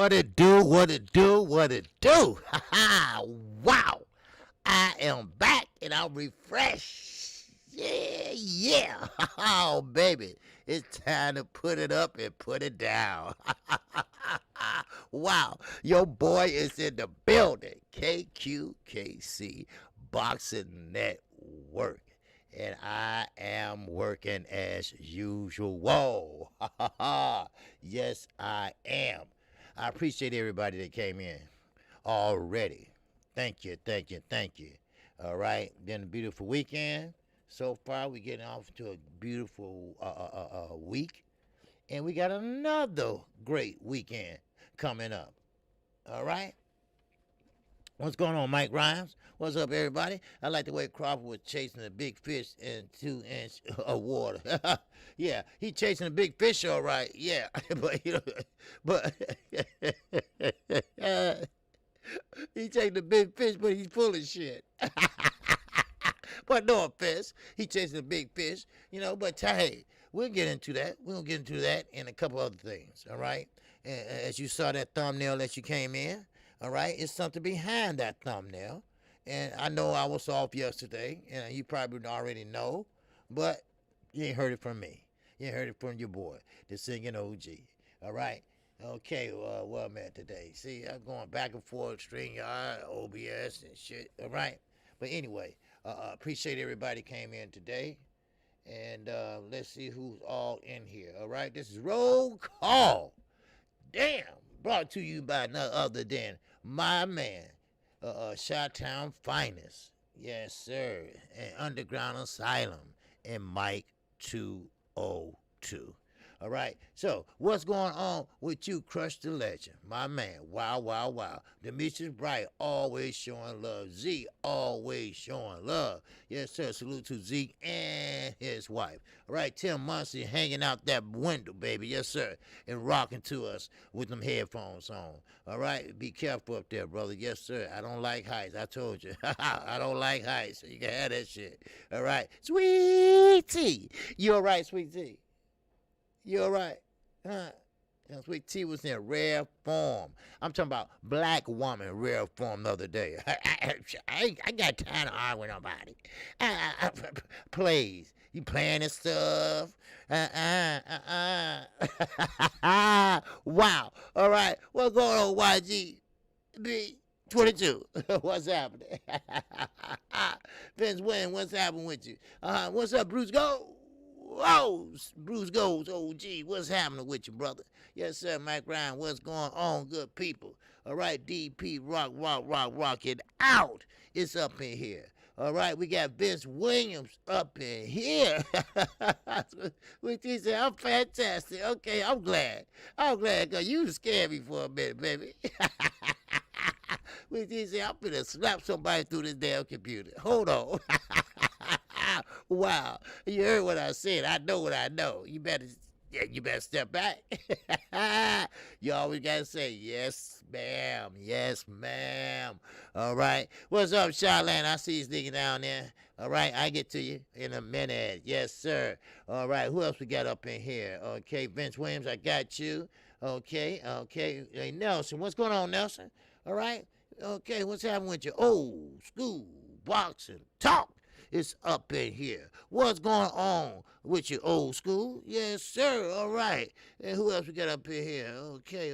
What it do, what it do, what it do. Ha ha, wow. I am back and I'm refreshed. Yeah, yeah. Oh, baby. It's time to put it up and put it down. Wow. Your boy is in the building. KQKC Boxing Network. And I am working as usual. Yes, I am. I appreciate everybody that came in already. Thank you, thank you, thank you. All right, been a beautiful weekend. So far, we're getting off to a beautiful week. And we got another great weekend coming up. All right? What's going on, Mike Rhymes? What's up, everybody? I like the way Crawford was chasing a big fish in 2-inch of water. Yeah, he chasing a big fish, all right. Yeah, but you know, but he chasing a big fish, but he's full of shit. But no offense, he chasing a big fish, you know. But hey, we'll get into that. We'll get into that and a couple other things. All right. And as you saw that thumbnail that you came in. All right, it's something behind that thumbnail. And I know I was off yesterday, and you probably already know, but you ain't heard it from me. You ain't heard it from your boy, the singing OG. All right? Okay, where I'm at today. See, I'm going back and forth, StreamYard, OBS, and shit. All right? But anyway, appreciate everybody came in today. And let's see who's all in here. All right? This is Roll Call. Damn. Brought to you by none other than my man, Chi-Town Finest. Yes, sir. And Underground Asylum and Mike 202. All right. So, what's going on with you, Crush the Legend? My man. Wow, wow, wow. Demetrius Bright always showing love. Z always showing love. Yes, sir. Salute to Zeke and his wife. All right. Tim Muncie hanging out that window, baby. Yes, sir. And rocking to us with them headphones on. All right. Be careful up there, brother. Yes, sir. I don't like heights. I told you. I don't like heights. You can have that shit. All right. Sweet Tea. You all right, Sweet Tea? You all right? Huh? Sweet Tea was in rare form. I'm talking about black woman rare form the other day. I got time to argue with nobody. Please. You playing this stuff? Wow. All right. What's going on, YG? B 22. What's happening? Vince Wayne, what's happening with you? What's up, Bruce Gold? Whoa, Bruce Goes, OG, what's happening with you, brother? Yes, sir, Mike Ryan, what's going on, good people? All right, DP, rock it out. It's up in here. All right, we got Vince Williams up in here. Which he said, I'm fantastic. Okay, I'm glad. I'm glad, because you scared me for a minute, baby. Which he said, I'm going to slap somebody through this damn computer. Hold on. Wow, you heard what I said. I know what I know. You better step back. You always gotta say yes, ma'am. Yes, ma'am. All right. What's up, Charlene? I see you sneaking down there. All right, I get to you in a minute. Yes, sir. All right. Who else we got up in here? Okay, Vince Williams, I got you. Okay. Hey, Nelson, what's going on, Nelson? All right. Okay, what's happening with you? Old school boxing talk. It's up in here. What's going on with your old school? Yes, sir. All right. And who else we got up in here? Okay.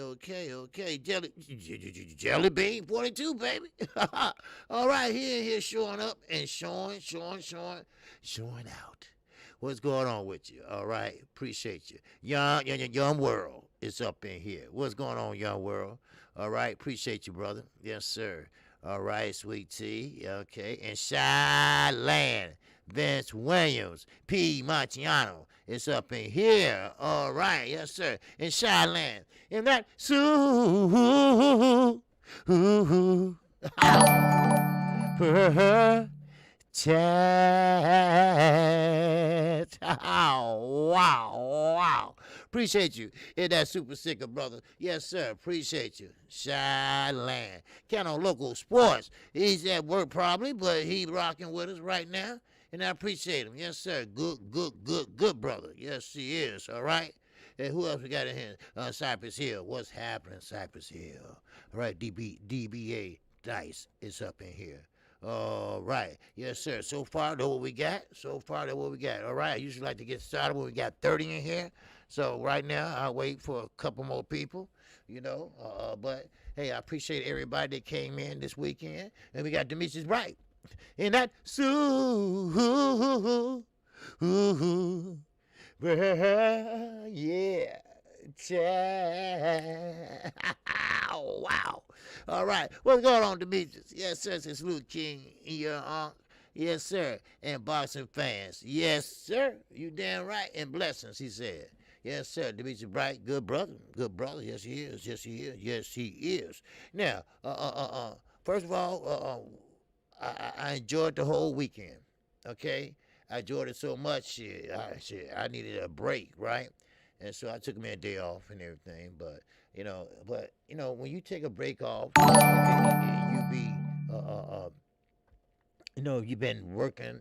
Jelly Bean 42, baby. All right, here showing up and showing out. What's going on with you? All right. Appreciate you. Young World is up in here. What's going on, Young World? All right. Appreciate you, brother. Yes, sir. All right, Sweet Tea, okay, and Shy Land, Vince Williams, P. Marciano, it's up in here, all right, yes, sir, and Shy Land, and that, for her, chat, wow. Appreciate you. Hit that super sicker, brother. Yes, sir. Appreciate you. Shy Land. Count on local sports. He's at work probably, but he rocking with us right now. And I appreciate him. Yes, sir. Good, brother. Yes, he is. All right. And who else we got in here? Cypress Hill. What's happening, Cypress Hill? All right, DBA Dice is up in here. All right. Yes, sir. So far, that's what we got. All right. I usually like to get started when we got 30 in here. So right now, I'll wait for a couple more people, But, hey, I appreciate everybody that came in this weekend. And we got Demetrius Bright. And that yeah. Oh, wow. All right. What's going on, Demetrius? Yes, sir. It's Luke King here, Yes, sir. And boxing fans. Yes, sir. You damn right. And blessings, he said. Yes, sir. Demetrius Bright, good brother. Good brother. Yes, he is. Yes, he is. Yes, he is. Now, first of all, I enjoyed the whole weekend. Okay? I enjoyed it so much. I needed a break, right? And so I took me a day off and everything. But when you take a break off, you've been working,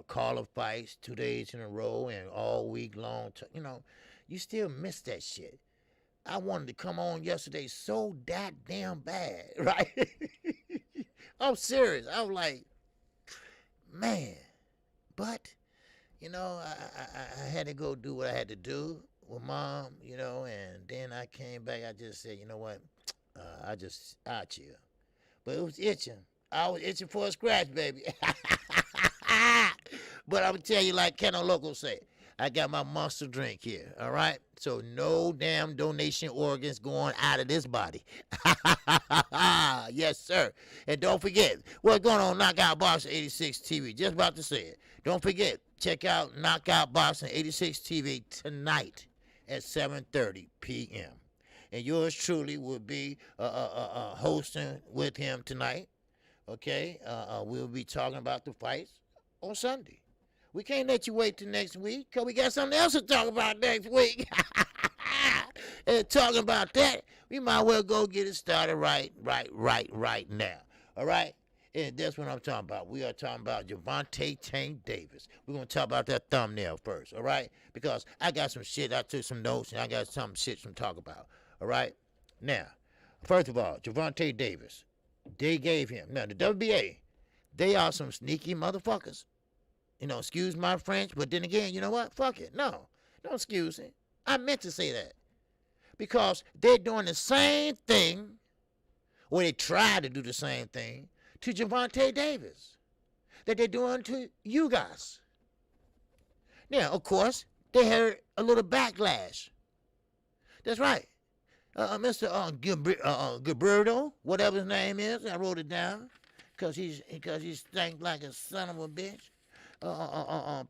calling fights 2 days in a row and all week long. You still miss that shit. I wanted to come on yesterday so that damn bad, right? I'm serious. I was like, man. But, I had to go do what I had to do with Mom, and then I came back. I just said, you know what? I chill. But it was itching. I was itching for a scratch, baby. But I'm going to tell you like Keno Loco say, I got my monster drink here, all right? So no damn donation organs going out of this body. Yes, sir. And don't forget, what's going on Knockout Boxing 86 TV? Just about to say it. Don't forget, check out Knockout Boxing 86 TV tonight at 7:30 p.m. And yours truly will be hosting with him tonight. Okay? We'll be talking about the fights on Sunday. We can't let you wait till next week because we got something else to talk about next week. And talking about that, we might well go get it started right now. All right? And that's what I'm talking about. We are talking about Gervonta Tank Davis. We're going to talk about that thumbnail first, all right? Because I got some shit. I took some notes, and I got some shit to talk about, all right? Now, first of all, Gervonta Davis, they gave him. Now, the WBA, they are some sneaky motherfuckers. Excuse my French, but then again, you know what? Fuck it. No, don't excuse it. I meant to say that. Because they're doing the same thing, or they try to do the same thing, to Gervonta Davis that they're doing to you guys. Now, of course, they had a little backlash. That's right. Mr. Gilberto, whatever his name is, I wrote it down because he stank like a son of a bitch.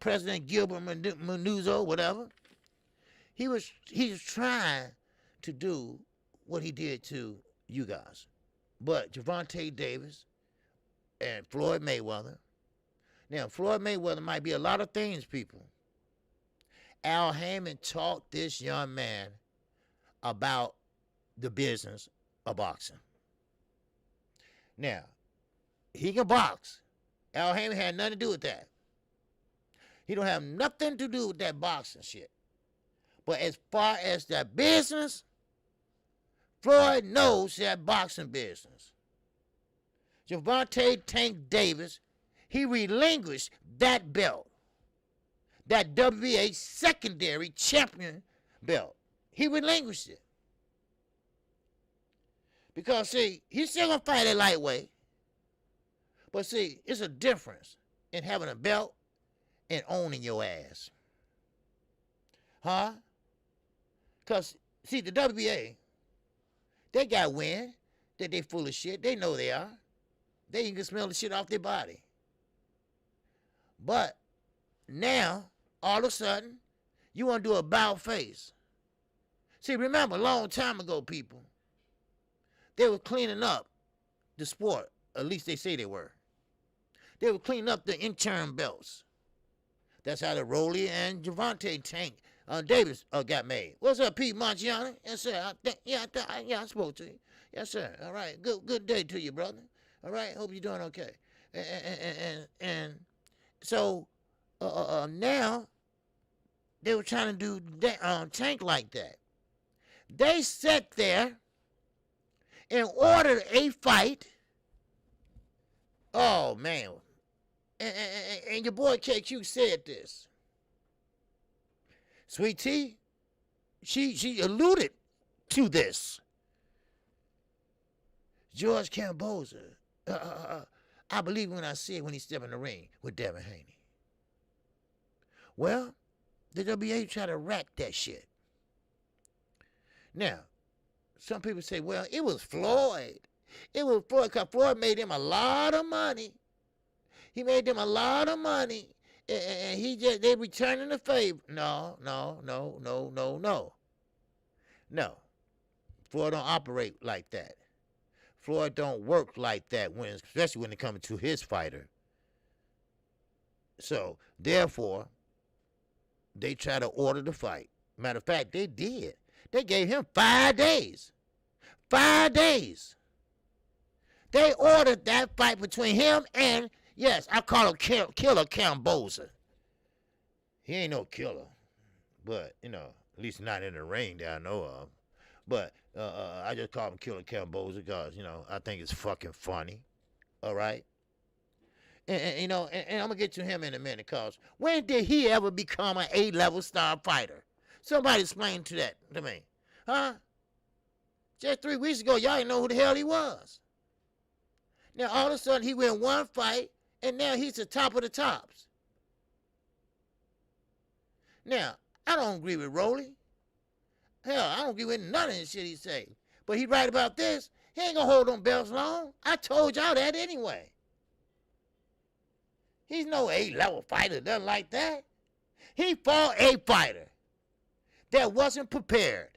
President Gilbert Manuzzo, whatever. He was trying to do what he did to you guys. But Gervonta Davis and Floyd Mayweather. Now, Floyd Mayweather might be a lot of things, people. Al Haymon taught this young man about the business of boxing. Now, he can box. Al Haymon had nothing to do with that. He don't have nothing to do with that boxing shit. But as far as that business, Floyd knows that boxing business. Gervonta Tank Davis, he relinquished that belt, that WBA secondary champion belt. He relinquished it. Because, see, he's still going to fight at lightweight. But, see, it's a difference in having a belt and owning your ass. Huh? Because, see, the WBA, they got wind that they full of shit. They know they are. They can smell the shit off their body. But now, all of a sudden, you want to do a bow face. See, remember, a long time ago, people, they were cleaning up the sport. At least they say they were. They were cleaning up the interim belts. That's how the Rolly and Gervonta Tank Davis got made. What's up, Pete Monchiani? Yes, sir. I spoke to you. Yes, sir. All right. Good day to you, brother. All right. Hope you're doing okay. And so now they were trying to do Tank like that. They sat there and ordered a fight. Oh, man. And your boy KQ said this. Sweet Tea, she alluded to this. George Camboza, I believe when I see it when he stepped in the ring with Devin Haney. Well, the WBA tried to rack that shit. Now, some people say, well, it was Floyd. It was Floyd because Floyd made him a lot of money. He made them a lot of money, and they returning the favor. No. No. Floyd don't operate like that. Floyd don't work like that, especially when it comes to his fighter. So, therefore, they try to order the fight. Matter of fact, they did. They gave him 5 days. 5 days. They ordered that fight between him and, yes, I call him Killer Camboza. He ain't no killer. But, at least not in the ring that I know of. But I just call him Killer Camboza because, I think it's fucking funny. All right? And I'm going to get to him in a minute because when did he ever become an A-level star fighter? Somebody explain to me. Huh? Just 3 weeks ago, y'all didn't know who the hell he was. Now, all of a sudden, he win one fight, and now he's the top of the tops. Now, I don't agree with Rolly. Hell, I don't agree with none of the shit he say. But he right about this. He ain't going to hold them belts long. I told y'all that anyway. He's no A-level fighter, nothing like that. He fought a fighter that wasn't prepared.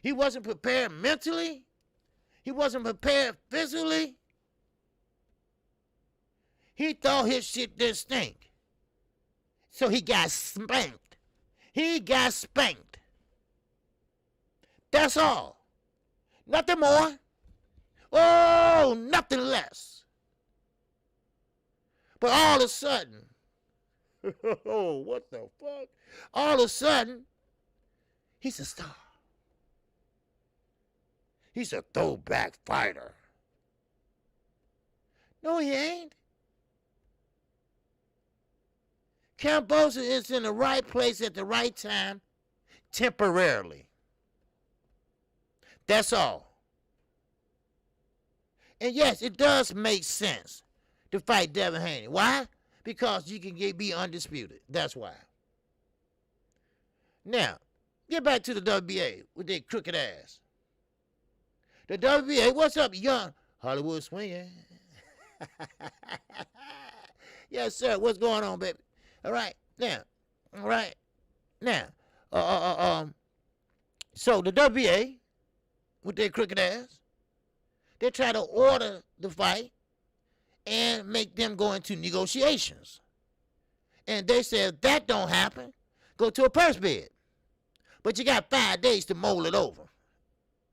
He wasn't prepared mentally. He wasn't prepared physically. He thought his shit didn't stink. So he got spanked. He got spanked. That's all. Nothing more. Oh, nothing less. But all of a sudden, oh, what the fuck? All of a sudden, he's a star. He's a throwback fighter. No, he ain't. Camboza is in the right place at the right time, temporarily. That's all. And yes, it does make sense to fight Devin Haney. Why? Because you can be undisputed. That's why. Now, get back to the WBA with their crooked ass. The WBA, what's up, young Hollywood swinging? Yes, sir. What's going on, baby? All right. Now. So the WBA, with their crooked ass, they try to order the fight and make them go into negotiations. And they said, if that don't happen, go to a purse bid. But you got 5 days to mull it over.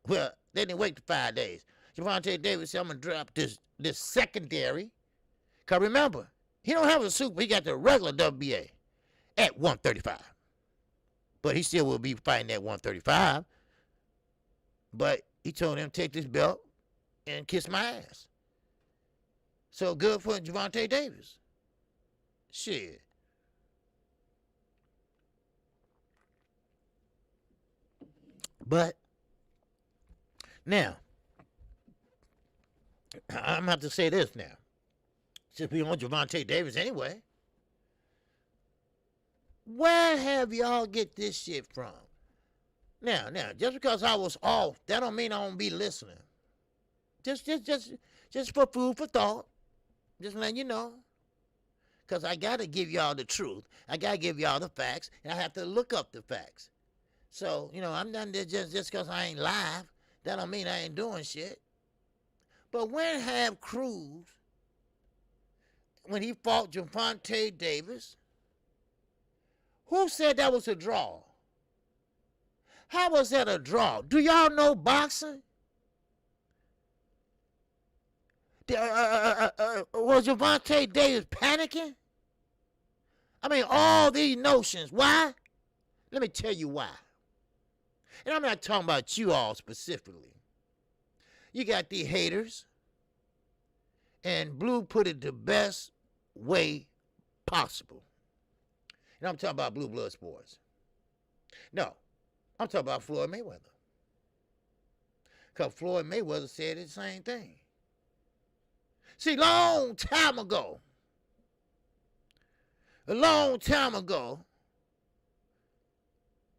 Well, they didn't wait 5 days. Gervonta Davis said, I'm going to drop this secondary. Because remember, he don't have a super. He got the regular WBA at 135. But he still will be fighting at 135. But he told him, take this belt and kiss my ass. So good for Gervonta Davis. Shit. But now, I'm going to have to say this now. Since we on Gervonta Davis anyway. Where have y'all get this shit from? Now, just because I was off, that don't mean I don't be listening. Just for food for thought. Just letting you know. Because I got to give y'all the truth. I got to give y'all the facts. And I have to look up the facts. So, I'm not just because I ain't live. That don't mean I ain't doing shit. But when have Cruz, when he fought Gervonta Davis, who said that was a draw? How was that a draw? Do y'all know boxing? Was Gervonta Davis panicking? I mean, all these notions. Why? Let me tell you why. And I'm not talking about you all specifically. You got these haters, and Blue put it the best way possible. And I'm talking about Blue Blood Sports. No, I'm talking about Floyd Mayweather. Because Floyd Mayweather said the same thing. See, a long time ago,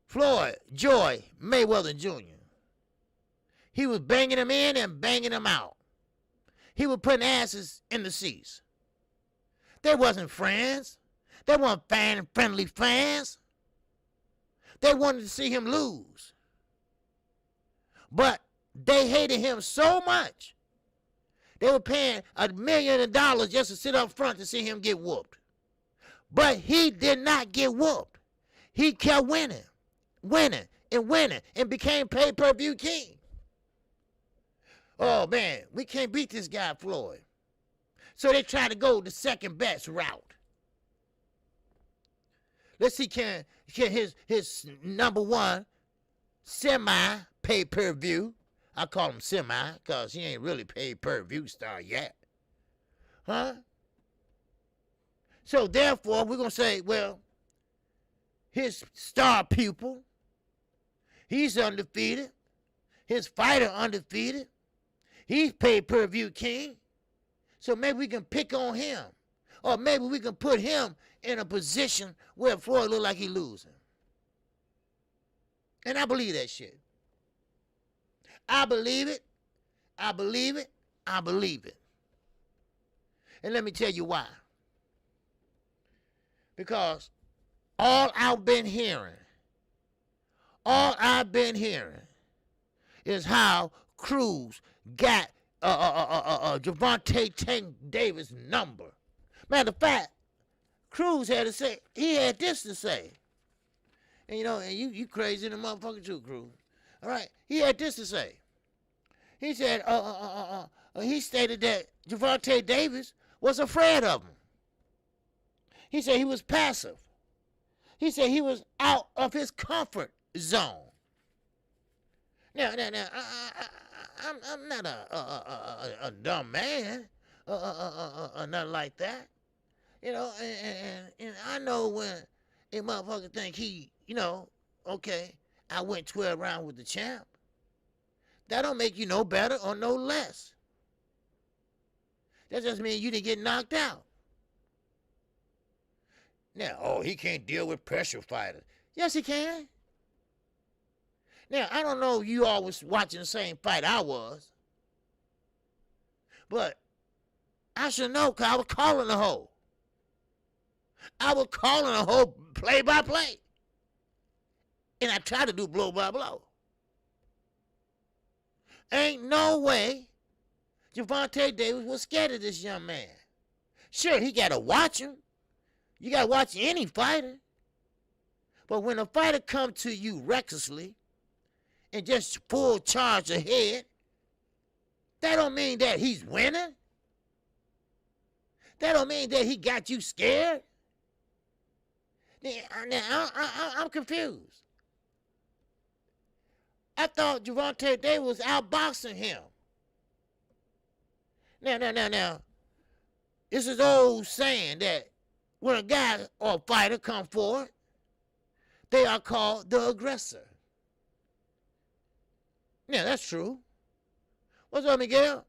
Floyd Joy Mayweather Jr., he was banging them in and banging them out. He was putting asses in the seats. They wasn't friends. They weren't friendly fans. They wanted to see him lose. But they hated him so much, they were paying $1 million just to sit up front to see him get whooped. But he did not get whooped. He kept winning, and became pay-per-view king. Oh, man, we can't beat this guy, Floyd. So they try to go the second best route. Let's see, can his number one semi pay-per-view, I call him semi because he ain't really pay-per-view star yet. Huh? So therefore, we're going to say, well, his star pupil, he's undefeated. His fighter undefeated. He's pay-per-view king. So maybe we can pick on him. Or maybe we can put him in a position where Floyd look like he losing. And I believe that shit. I believe it. I believe it. I believe it. And let me tell you why. Because all I've been hearing is how Cruz got Gervonta Tank Davis' number. Matter of fact, Cruz had this to say. And and you crazy in the motherfucker too, Cruz. All right, he had this to say. He said, he stated that Gervonta Davis was afraid of him. He said he was passive. He said he was out of his comfort zone. Now, I'm not a dumb man, nothing like that. And I know when a motherfucker think he, okay, I went 12 rounds with the champ. That don't make you no better or no less. That just means you didn't get knocked out. Now, he can't deal with pressure fighters. Yes, he can. Now, I don't know if you all was watching the same fight I was, but I should know because I was calling the whole. I was calling the whole play by play. And I tried to do blow by blow. Ain't no way Gervonta Davis was scared of this young man. Sure, he got to watch him. You got to watch any fighter. But when a fighter comes to you recklessly and just full charge ahead, that don't mean that he's winning. That don't mean that he got you scared. Now, I'm confused. I thought Gervonta Davis was outboxing him. Now. This is old saying that when a guy or a fighter come forward, they are called the aggressor. Now, that's true. What's up, Miguel?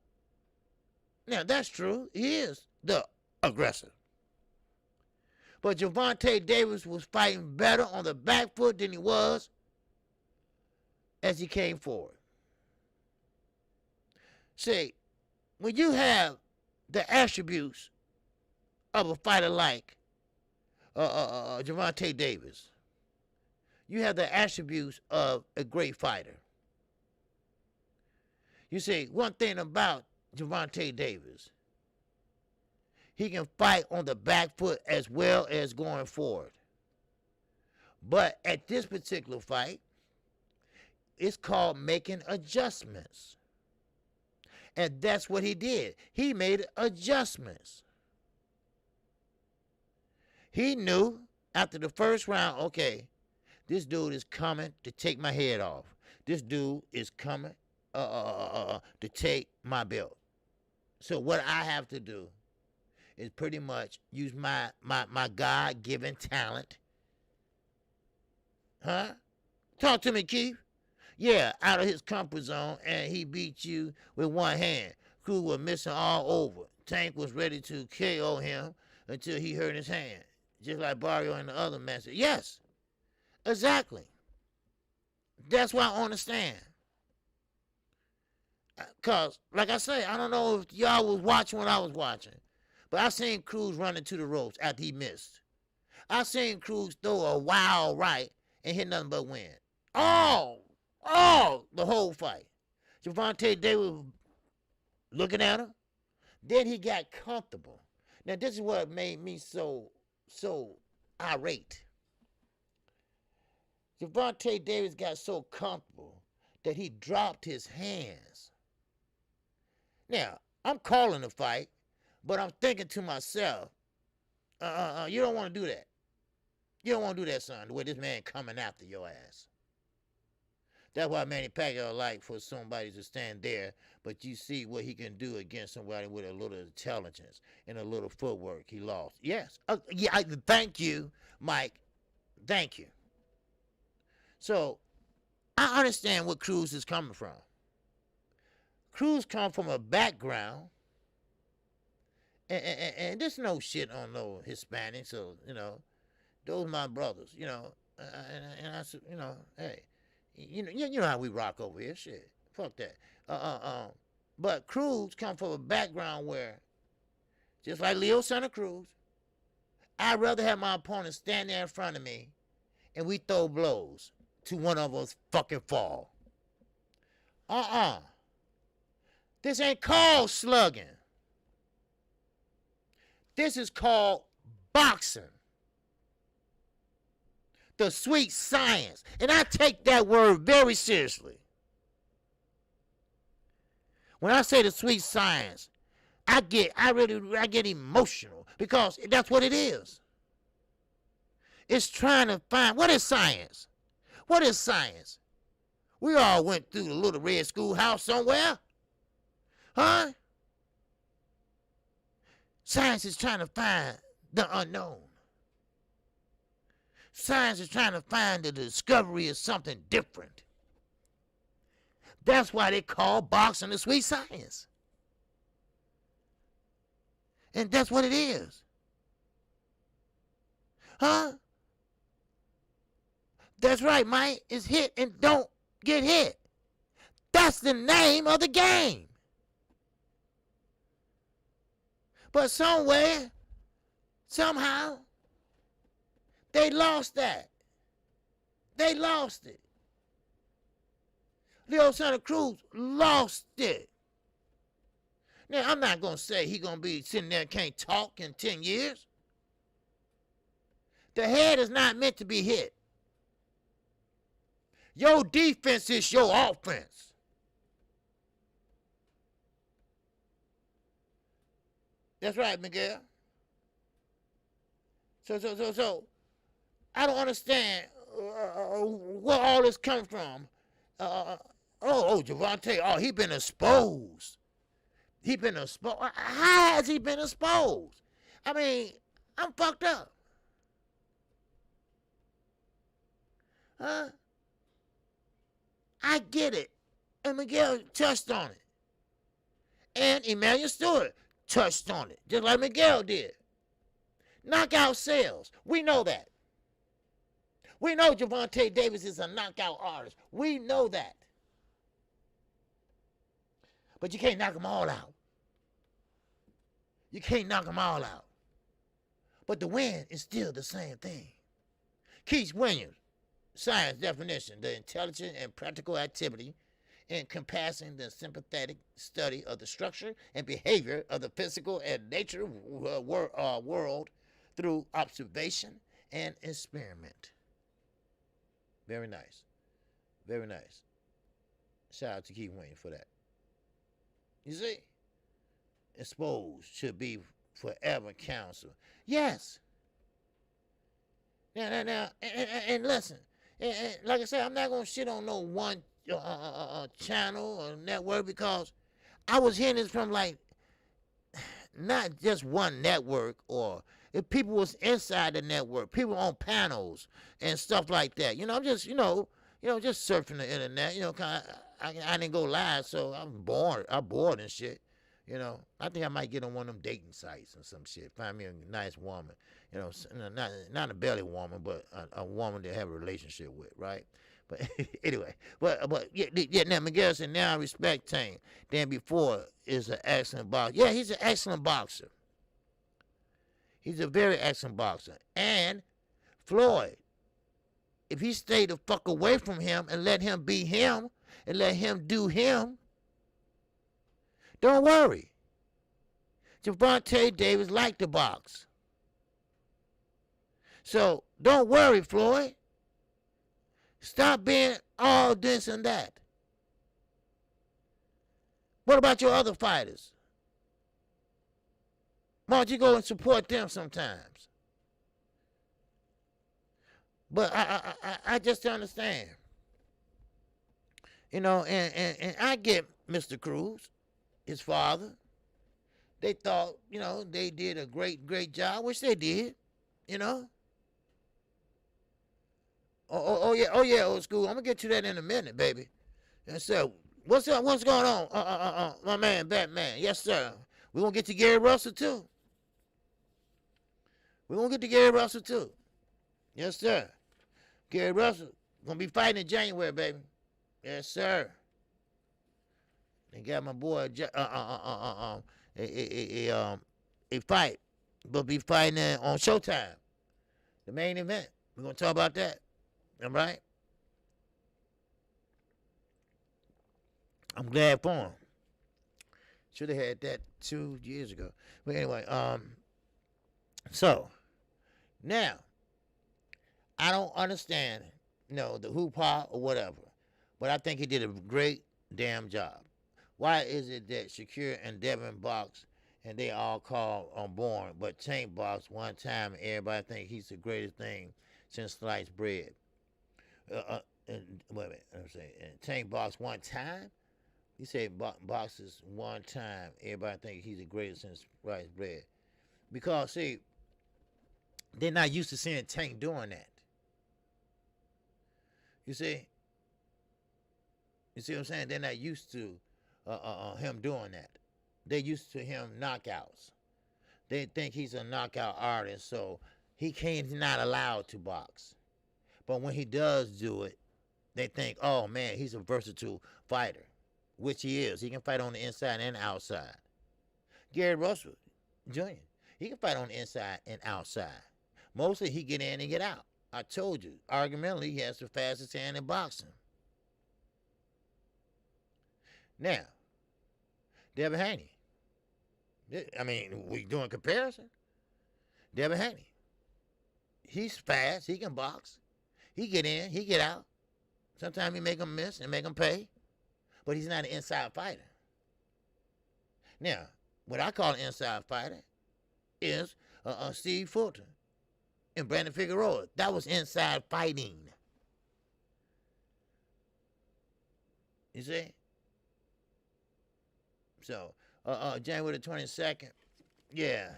Now, that's true. He is the aggressor. But Gervonta Davis was fighting better on the back foot than he was as he came forward. See, when you have the attributes of a fighter like Gervonta Davis, you have the attributes of a great fighter. You see, one thing about Gervonta Davis, he can fight on the back foot as well as going forward. But at this particular fight, it's called making adjustments. And that's what he did. He made adjustments. He knew after the first round, okay, This dude is coming to take my head off. This dude is coming to take my belt. So what I have to do is pretty much use my God-given talent. Huh? Talk to me, Keith. Yeah, out of his comfort zone, and he beat you with one hand. Crew was missing all over. Tank was ready to KO him until he hurt his hand. Just like Barrio and the other message. Yes, exactly. That's why I understand. Because, like I say, I don't know if y'all was watching what I was watching, but I seen Cruz running to the ropes after he missed. I seen Cruz throw a wild right and hit nothing but win. The whole fight. Gervonta Davis looking at him. Then he got comfortable. Now, this is what made me so irate. Gervonta Davis got so comfortable that he dropped his hands. Now, I'm calling the fight, but I'm thinking to myself, you don't want to do that. You don't want to do that, son, the way this man coming after your ass. That's why Manny Pacquiao like for somebody to stand there, but you see what he can do against somebody with a little intelligence and a little footwork. He lost. Yes. Thank you, Mike. Thank you. So, I understand what Cruz is coming from. Cruz come from a background, and there's no shit on no Hispanics, so, those are my brothers, and I said, hey, you know how we rock over here, shit, fuck that. But Cruz come from a background where, just like Leo Santa Cruz, I'd rather have my opponent stand there in front of me, and we throw blows to one of us fucking fall. This ain't called slugging. This is called boxing. The sweet science. And I take that word very seriously. When I say the sweet science, I get emotional because that's what it is. It's trying to find, what is science? What is science? We all went through the little red schoolhouse somewhere. Huh? Science is trying to find the unknown. Science is trying to find the discovery of something different. That's why they call boxing the sweet science. And that's what it is. Huh? That's right, Mike. It's hit and don't get hit. That's the name of the game. But somewhere, somehow, they lost that. They lost it. Leo Santa Cruz lost it. Now, I'm not going to say he's going to be sitting there and can't talk in 10 years. The head is not meant to be hit. Your defense is your offense. That's right, Miguel. So, I don't understand where all this comes from. Gervonta, he been exposed. He been exposed. How has he been exposed? I mean, I'm fucked up. Huh? I get it. And Miguel touched on it. And Emmanuel Stewart touched on it, just like Miguel did. Knockout sales. We know that. We know Gervonta Davis is a knockout artist. We know that. But you can't knock them all out. You can't knock them all out. But the win is still the same thing. Keith Williams, science definition, the intelligent and practical activity encompassing the sympathetic study of the structure and behavior of the physical and nature world through observation and experiment. Very nice. Very nice. Shout out to Keith Williams for that. You see? Exposed should be forever counsel. Yes. Now, and listen, And like I said, I'm not gonna shit on no one channel or network because I was hearing this from like not just one network or if people was inside the network, people on panels and stuff like that. I'm just just surfing the internet. I didn't go live, so I'm bored. I'm bored and shit. I think I might get on one of them dating sites or some shit. Find me a nice woman. Not a belly woman, but a woman to have a relationship with, right? But anyway, but yeah. Now Miguel said, now I respect Tank. Then before is an excellent boxer. Yeah, he's an excellent boxer. He's a very excellent boxer. And Floyd, if he stayed the fuck away from him and let him be him and let him do him, don't worry. Gervonta Davis liked to box. So don't worry, Floyd. Stop being all this and that. What about your other fighters? Why don't you go and support them sometimes? But I just don't understand. And I get Mr. Cruz, his father. They thought, they did a great job, which they did, Oh yeah, old school. I'm gonna get to that in a minute, baby. And so, what's up? What's going on? My man, Batman. Yes, sir. We gonna get to Gary Russell too. Yes, sir. Gary Russell gonna be fighting in January, baby. Yes, sir. They got my boy a fight, but be fighting on Showtime, the main event. We're gonna talk about that. All right. I'm glad for him. Should have had that 2 years ago. But anyway, so now I don't understand, the hoopla or whatever, but I think he did a great damn job. Why is it that Shakir and Devin box and they all call on Bourne, but Tank box one time and everybody think he's the greatest thing since sliced bread? Wait a minute, I'm saying, and Tank box one time? He said boxes one time. Everybody think he's the greatest since sliced bread. Because, see, they're not used to seeing Tank doing that. You see? You see what I'm saying? They're not used to him doing that. They're used to him knockouts. They think he's a knockout artist, so he's not allowed to box. But when he does do it, they think, oh man, he's a versatile fighter, which he is. He can fight on the inside and outside. Gary Russell Jr., he can fight on the inside and outside. Mostly he get in and get out. I told you, argumentally, he has the fastest hand in boxing. Now, Devin Haney. I mean, we doing comparison. Devin Haney. He's fast. He can box. He get in. He get out. Sometimes he make them miss and make them pay. But he's not an inside fighter. Now, what I call an inside fighter is Steve Fulton and Brandon Figueroa. That was inside fighting. You see? So, January the 22nd, yeah,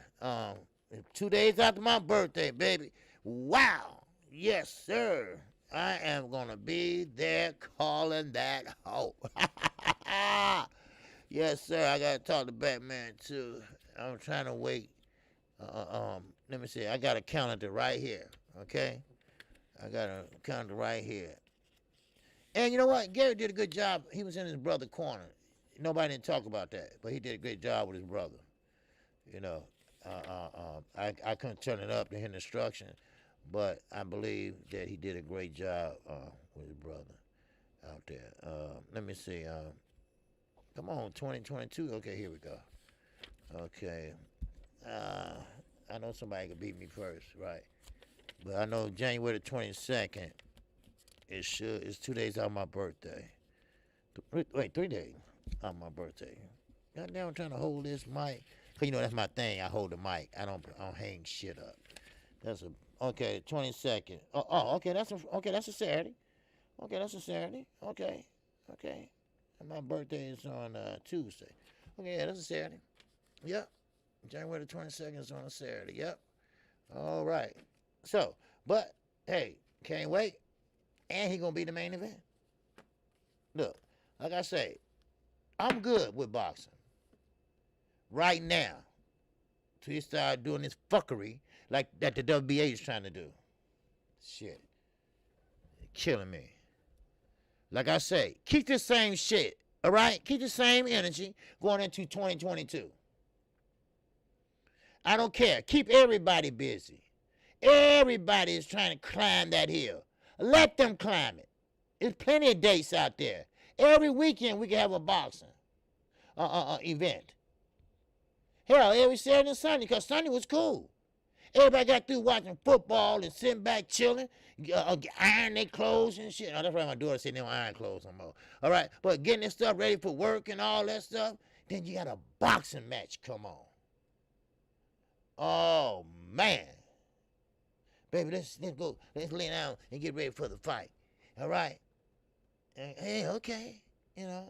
2 days after my birthday, baby. Wow. Yes, sir. I am going to be there calling that hope. Yes, sir. I got to talk to Batman, too. I'm trying to wait. Let me see. I got a calendar right here, okay? I got a calendar right here. And you know what? Gary did a good job. He was in his brother's corner. Nobody didn't talk about that, but he did a great job with his brother. I couldn't turn it up to hear the instruction, but I believe that he did a great job with his brother out there. Let me see. Come on, 2022. Okay, here we go. Okay. I know somebody could beat me first, right? But I know January the 22nd, it's 2 days out my birthday. Wait, 3 days on my birthday. Goddamn, I'm trying to hold this mic. Cause that's my thing. I hold the mic. I don't hang shit up. That's a okay. 22nd. Okay. That's a Saturday. Okay, that's a Saturday. Okay, okay. And my birthday is on Tuesday. Okay, yeah, that's a Saturday. Yep. January the 22nd is on a Saturday. Yep. All right. So, but hey, can't wait. And he gonna be the main event. Look, like I say, I'm good with boxing right now. Till he start doing this fuckery like that the WBA is trying to do. Shit, killing me. Like I say, keep the same shit. All right, keep the same energy going into 2022. I don't care. Keep everybody busy. Everybody is trying to climb that hill. Let them climb it. There's plenty of dates out there. Every weekend we can have a boxing event. Hell, every Saturday and Sunday, because Sunday was cool. Everybody got through watching football and sitting back chilling, iron their clothes and shit. Oh, that's why my daughter said they don't iron clothes no more. All right, but getting this stuff ready for work and all that stuff, then you got a boxing match come on. Oh, man. Baby, let's lay down and get ready for the fight. All right? Hey, okay. You know?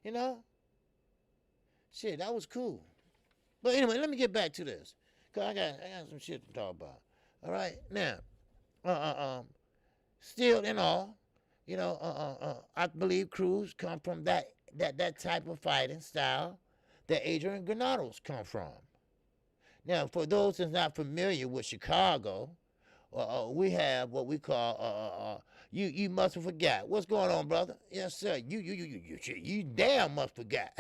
You know? Shit, that was cool. But anyway, let me get back to this. Because I got some shit to talk about. All right? Now, still in all, you know, I believe Cruz come from that type of fighting style that Adrian Granados come from. Now, for those that's not familiar with Chicago, we have what we call you must have forgot. What's going on, brother? Yes, sir. You damn must forgot.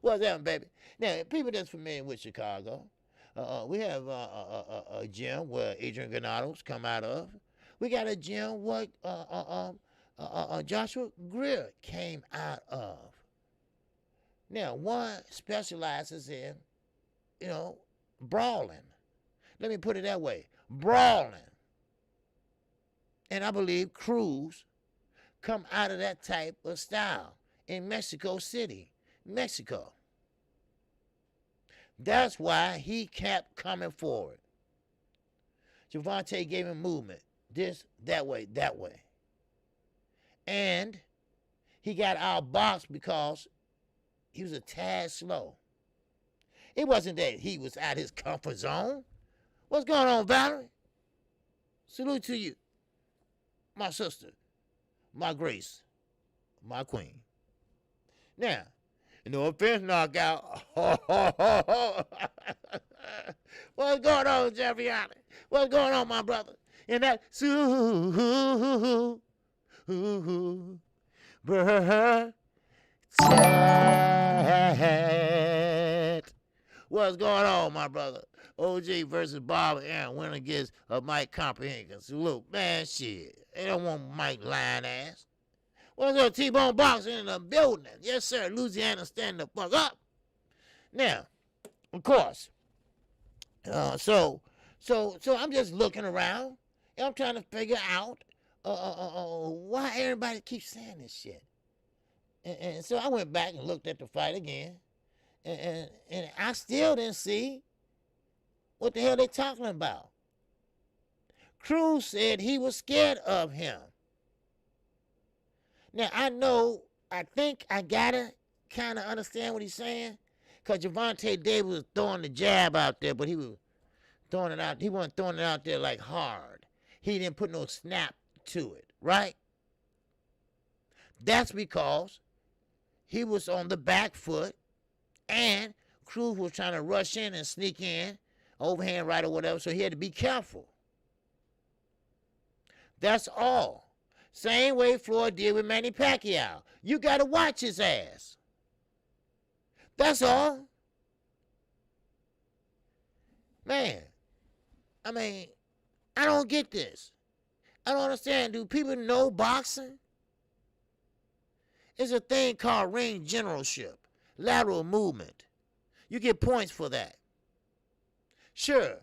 What's that, baby? Now, people that's familiar with Chicago, we have a gym where Adrian Granados come out of. We got a gym what Joshua Greer came out of. Now, one specializes in, you know, brawling. Let me put it that way, brawling. And I believe Cruz come out of that type of style in Mexico City, Mexico. That's why he kept coming forward. Gervonta gave him movement, this, that way. And he got outboxed because he was a tad slow. It wasn't that he was out his comfort zone. What's going on, Valerie? Salute to you, my sister, my grace, my queen. Now, no offense, knockout. What's going on, Jeffrey Allen? What's going on, my brother? And that what's going on, my brother? OG versus Bob Aaron winning against Mike Comprehension. Salute, man, shit. They don't want Mike lying ass. What's up, T-Bone Boxing in the building? Yes, sir. Louisiana, stand the fuck up. Now, of course, so I'm just looking around and I'm trying to figure out why everybody keeps saying this shit. And so I went back and looked at the fight again, and I still didn't see what the hell they talking about. Cruz said he was scared of him. Now, I think I gotta kind of understand what he's saying, because Gervonta Davis was throwing the jab out there, but he was throwing it out. He wasn't throwing it out there like hard. He didn't put no snap to it, right? That's because he was on the back foot, and Cruz was trying to rush in and sneak in, overhand right or whatever, so he had to be careful. That's all. Same way Floyd did with Manny Pacquiao. You got to watch his ass. That's all. Man, I mean, I don't get this. I don't understand. Do people know boxing? It's a thing called ring generalship, lateral movement. You get points for that. Sure,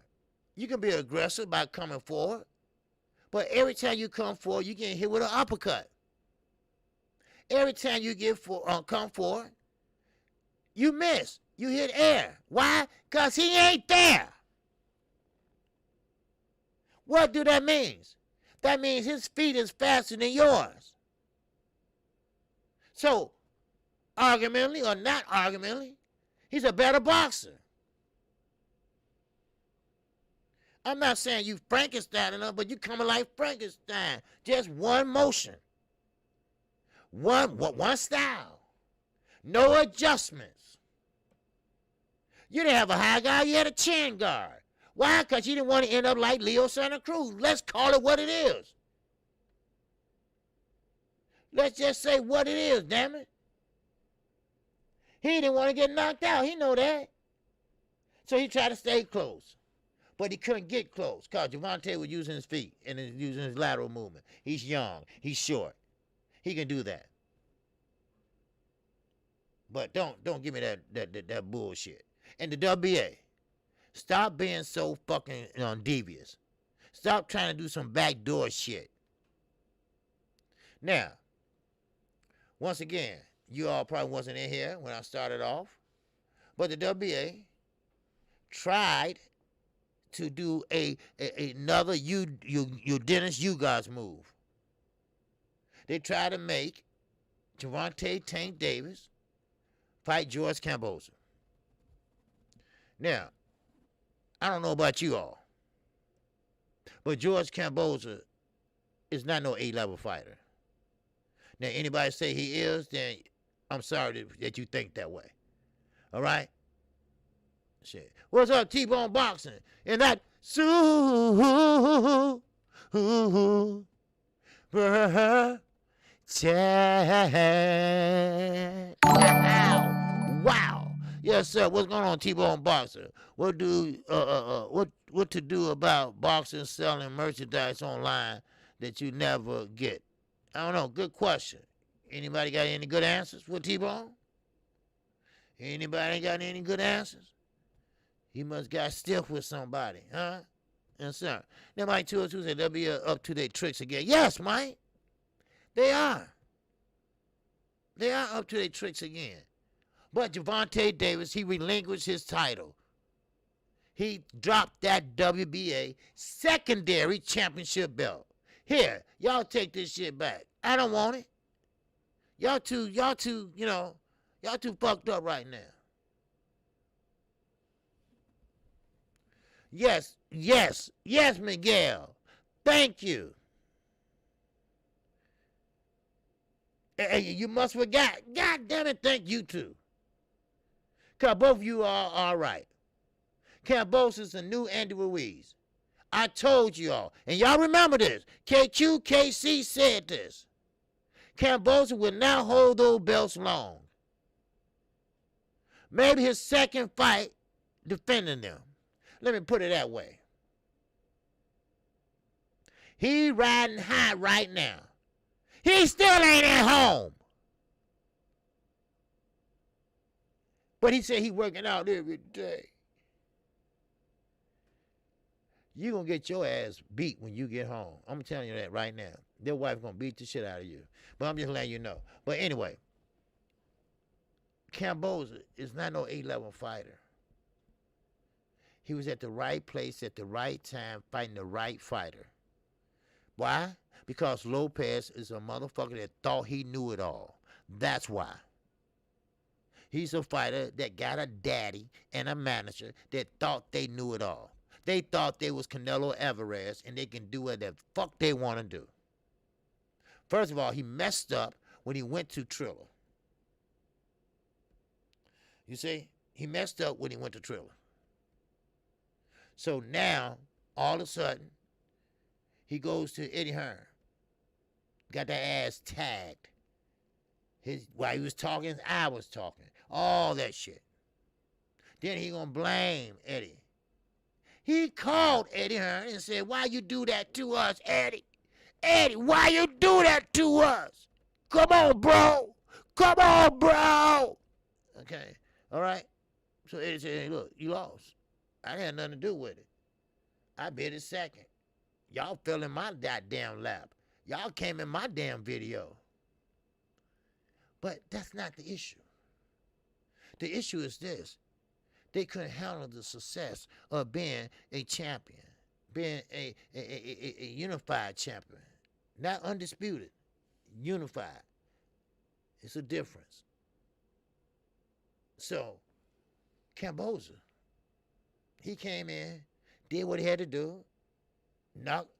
you can be aggressive by coming forward, but every time you come forward, you get hit with an uppercut. Every time you come forward, you miss. You hit air. Why? Because he ain't there. What do that mean? That means his feet is faster than yours. So, argumentally or not argumentally, he's a better boxer. I'm not saying you Frankenstein enough, but you coming like Frankenstein. Just one motion. One style. No adjustments. You didn't have a high guard, you had a chin guard. Why? Because you didn't want to end up like Leo Santa Cruz. Let's call it what it is. Let's just say what it is, damn it. He didn't want to get knocked out. He know that. So he tried to stay close. But he couldn't get close because Gervonta was using his feet and using his lateral movement. He's young. He's short. He can do that. But don't give me that bullshit. And the WBA, stop being so fucking devious. Stop trying to do some backdoor shit. Now, once again, you all probably wasn't in here when I started off, but the WBA tried to do another you Dennis you guys move. They tried to make Gervonta Tank Davis fight George Kambosos. Now, I don't know about you all, but George Kambosos is not no A-level fighter. Now, anybody say he is, then I'm sorry that you think that way. All right? Shit. What's up, T-Bone Boxing? And that wow. Yes, sir. What's going on, T-Bone Boxer? What to do about boxing selling merchandise online that you never get? I don't know. Good question. Anybody got any good answers with T-Bone? Anybody got any good answers? He must got stiff with somebody, huh? Yes, sir. Now, Mike 202 said they'll be up to their tricks again. Yes, Mike. They are. They are up to their tricks again. But Gervonta Davis, he relinquished his title. He dropped that WBA secondary championship belt. Here, y'all take this shit back. I don't want it. Y'all too fucked up right now. Yes, Miguel. Thank you. You must forgot. God damn it, thank you too. Because both of you are all right. Kambosos is a new Andy Ruiz. I told you all. And y'all remember this. KQKC said this. Kambosos will now hold those belts long. Maybe his second fight defending them. Let me put it that way. He riding high right now. He still ain't at home. But he said he working out every day. You're going to get your ass beat when you get home. I'm telling you that right now. Their wife going to beat the shit out of you. But I'm just letting you know. But anyway, Kambosos is not no A-level fighter. He was at the right place at the right time fighting the right fighter. Why? Because Lopez is a motherfucker that thought he knew it all. That's why. He's a fighter that got a daddy and a manager that thought they knew it all. They thought they was Canelo Alvarez and they can do what the fuck they want to do. First of all, he messed up when he went to Triller. You see? He messed up when he went to Triller. So now, all of a sudden, he goes to Eddie Hearn. Got that ass tagged. While he was talking, his eye was talking. All that shit. Then he gonna blame Eddie. He called Eddie Hearn and said, why you do that to us, Eddie? Eddie, why you do that to us? Come on, bro. Come on, bro. Okay, all right. So Eddie said, hey, look, you lost. I had nothing to do with it. I bid it second. Y'all fell in my goddamn lap. Y'all came in my damn video. But that's not the issue. The issue is this. They couldn't handle the success of being a champion, being a unified champion. Not undisputed, unified. It's a difference. So, Camboza, he came in, did what he had to do, knocked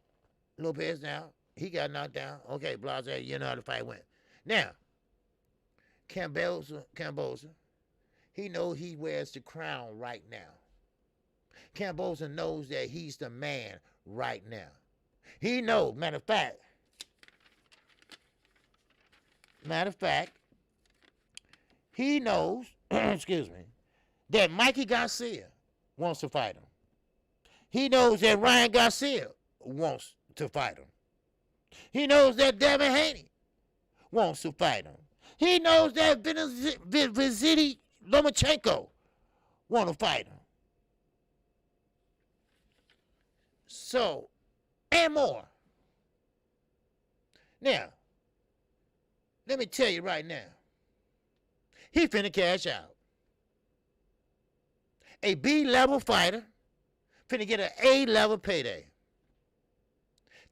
Lopez down. He got knocked down. Okay, Blase, you know how the fight went. Now, Camboza, he knows he wears the crown right now. Camboza knows that he's the man right now. He knows, matter of fact, he knows, excuse me, that Mikey Garcia wants to fight him. He knows that Ryan Garcia wants to fight him. He knows that Devin Haney wants to fight him. He knows that Vasily Lomachenko wants to fight him. So, and more. Now, let me tell you right now, he finna cash out. A B-level fighter finna get an A-level payday.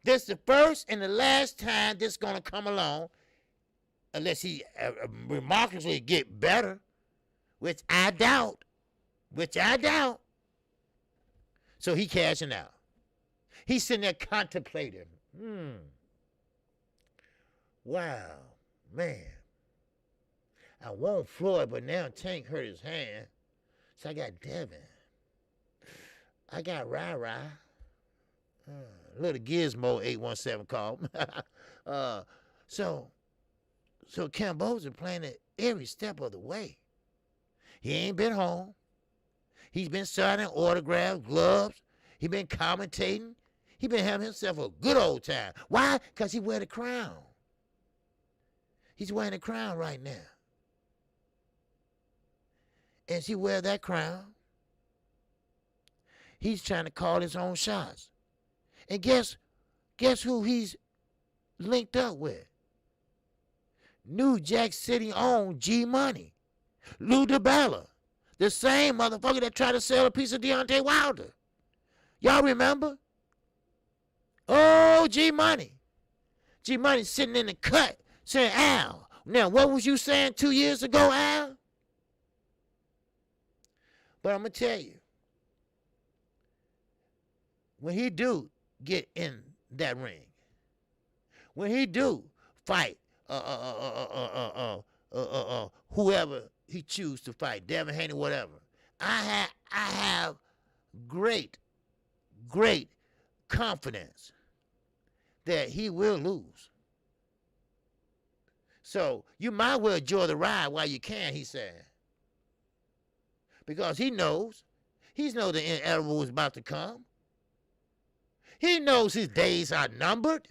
This is the first and the last time this is gonna come along, unless he remarkably get better, which I doubt. So he cashing out. He's sitting there contemplating. Wow, man. I want Floyd, but now Tank hurt his hand. So I got Devin. I got Rai. Little Gizmo 817 called. So Camboza playing it every step of the way. He ain't been home. He's been signing autographs, gloves. He been commentating. He been having himself a good old time. Why? Because he wear the crown. He's wearing the crown right now. As he wear that crown, he's trying to call his own shots. And guess who he's linked up with? New Jack City owned G Money. Lou DiBella. The same motherfucker that tried to sell a piece of Deontay Wilder. Y'all remember? Oh, G Money. G Money sitting in the cut saying, Al, now what was you saying 2 years ago, Al? But I'm going to tell you, when he do get in that ring, when he do fight whoever he choose to fight, Devin Haney, whatever, I have great confidence that he will lose. So you might well enjoy the ride while you can, he said. Because he knows the inevitable is about to come. He knows his days are numbered.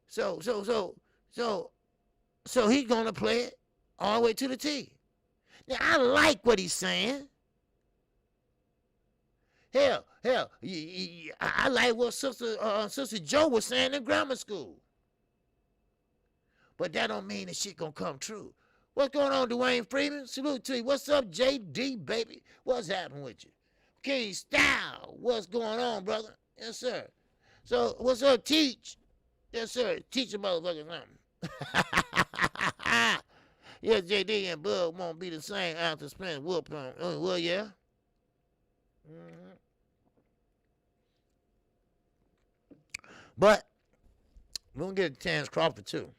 So he's gonna play it all the way to the T. Now I like what he's saying. Hell, I like what Sister Joe was saying in grammar school. But that don't mean the shit gonna come true. What's going on, Dwayne Freeman? Salute to you. What's up, JD, baby? What's happening with you? King Style, what's going on, brother? Yes, sir. So, what's up, Teach? Yes, sir. Teach a motherfucker something. Yeah, JD and Bud won't be the same after spending whoop on. Well, yeah. Mm-hmm. But, we're going to get to Terrence Crawford, too.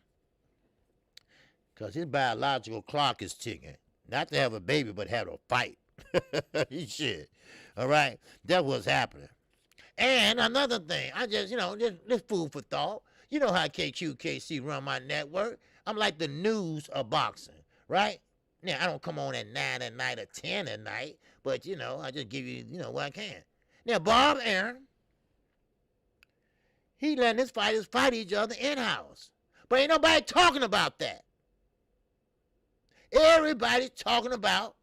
Because his biological clock is ticking. Not to have a baby, but have a fight. Shit. All right? That's what's happening. And another thing, I just food for thought. You know how KQKC run my network. I'm like the news of boxing, right? Now, I don't come on at 9 at night or 10 at night, but, I just give you, what I can. Now, Bob Arum, he letting his fighters fight each other in-house. But ain't nobody talking about that. Everybody's talking about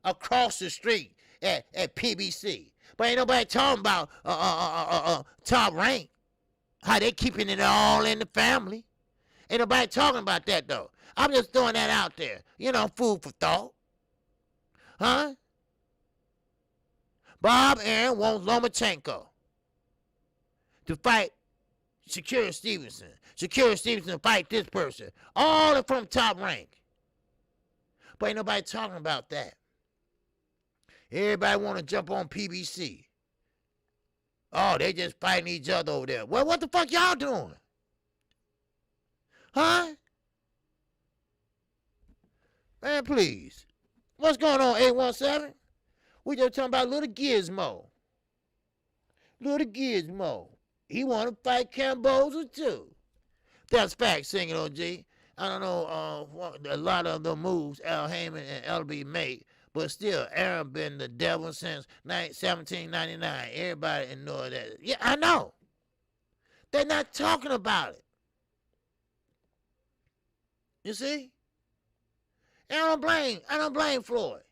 across the street at PBC. But ain't nobody talking about Top Rank, how they keeping it all in the family. Ain't nobody talking about that, though. I'm just throwing that out there. Food for thought. Huh? Bob Arum wants Lomachenko to fight Shakur Stevenson. Shakur Stevenson to fight this person. All from top rank. But ain't nobody talking about that. Everybody want to jump on PBC. Oh, they just fighting each other over there. Well, what the fuck y'all doing? Huh? Man, please. What's going on, 817? We just talking about little Gizmo. Little Gizmo. He want to fight Camboza too. That's fact, singing OG. I don't know a lot of the moves Al Heyman and LB make, but still, Arum been the devil since 1799. Everybody know that. Yeah, I know. They're not talking about it. You see? And I don't blame Floyd.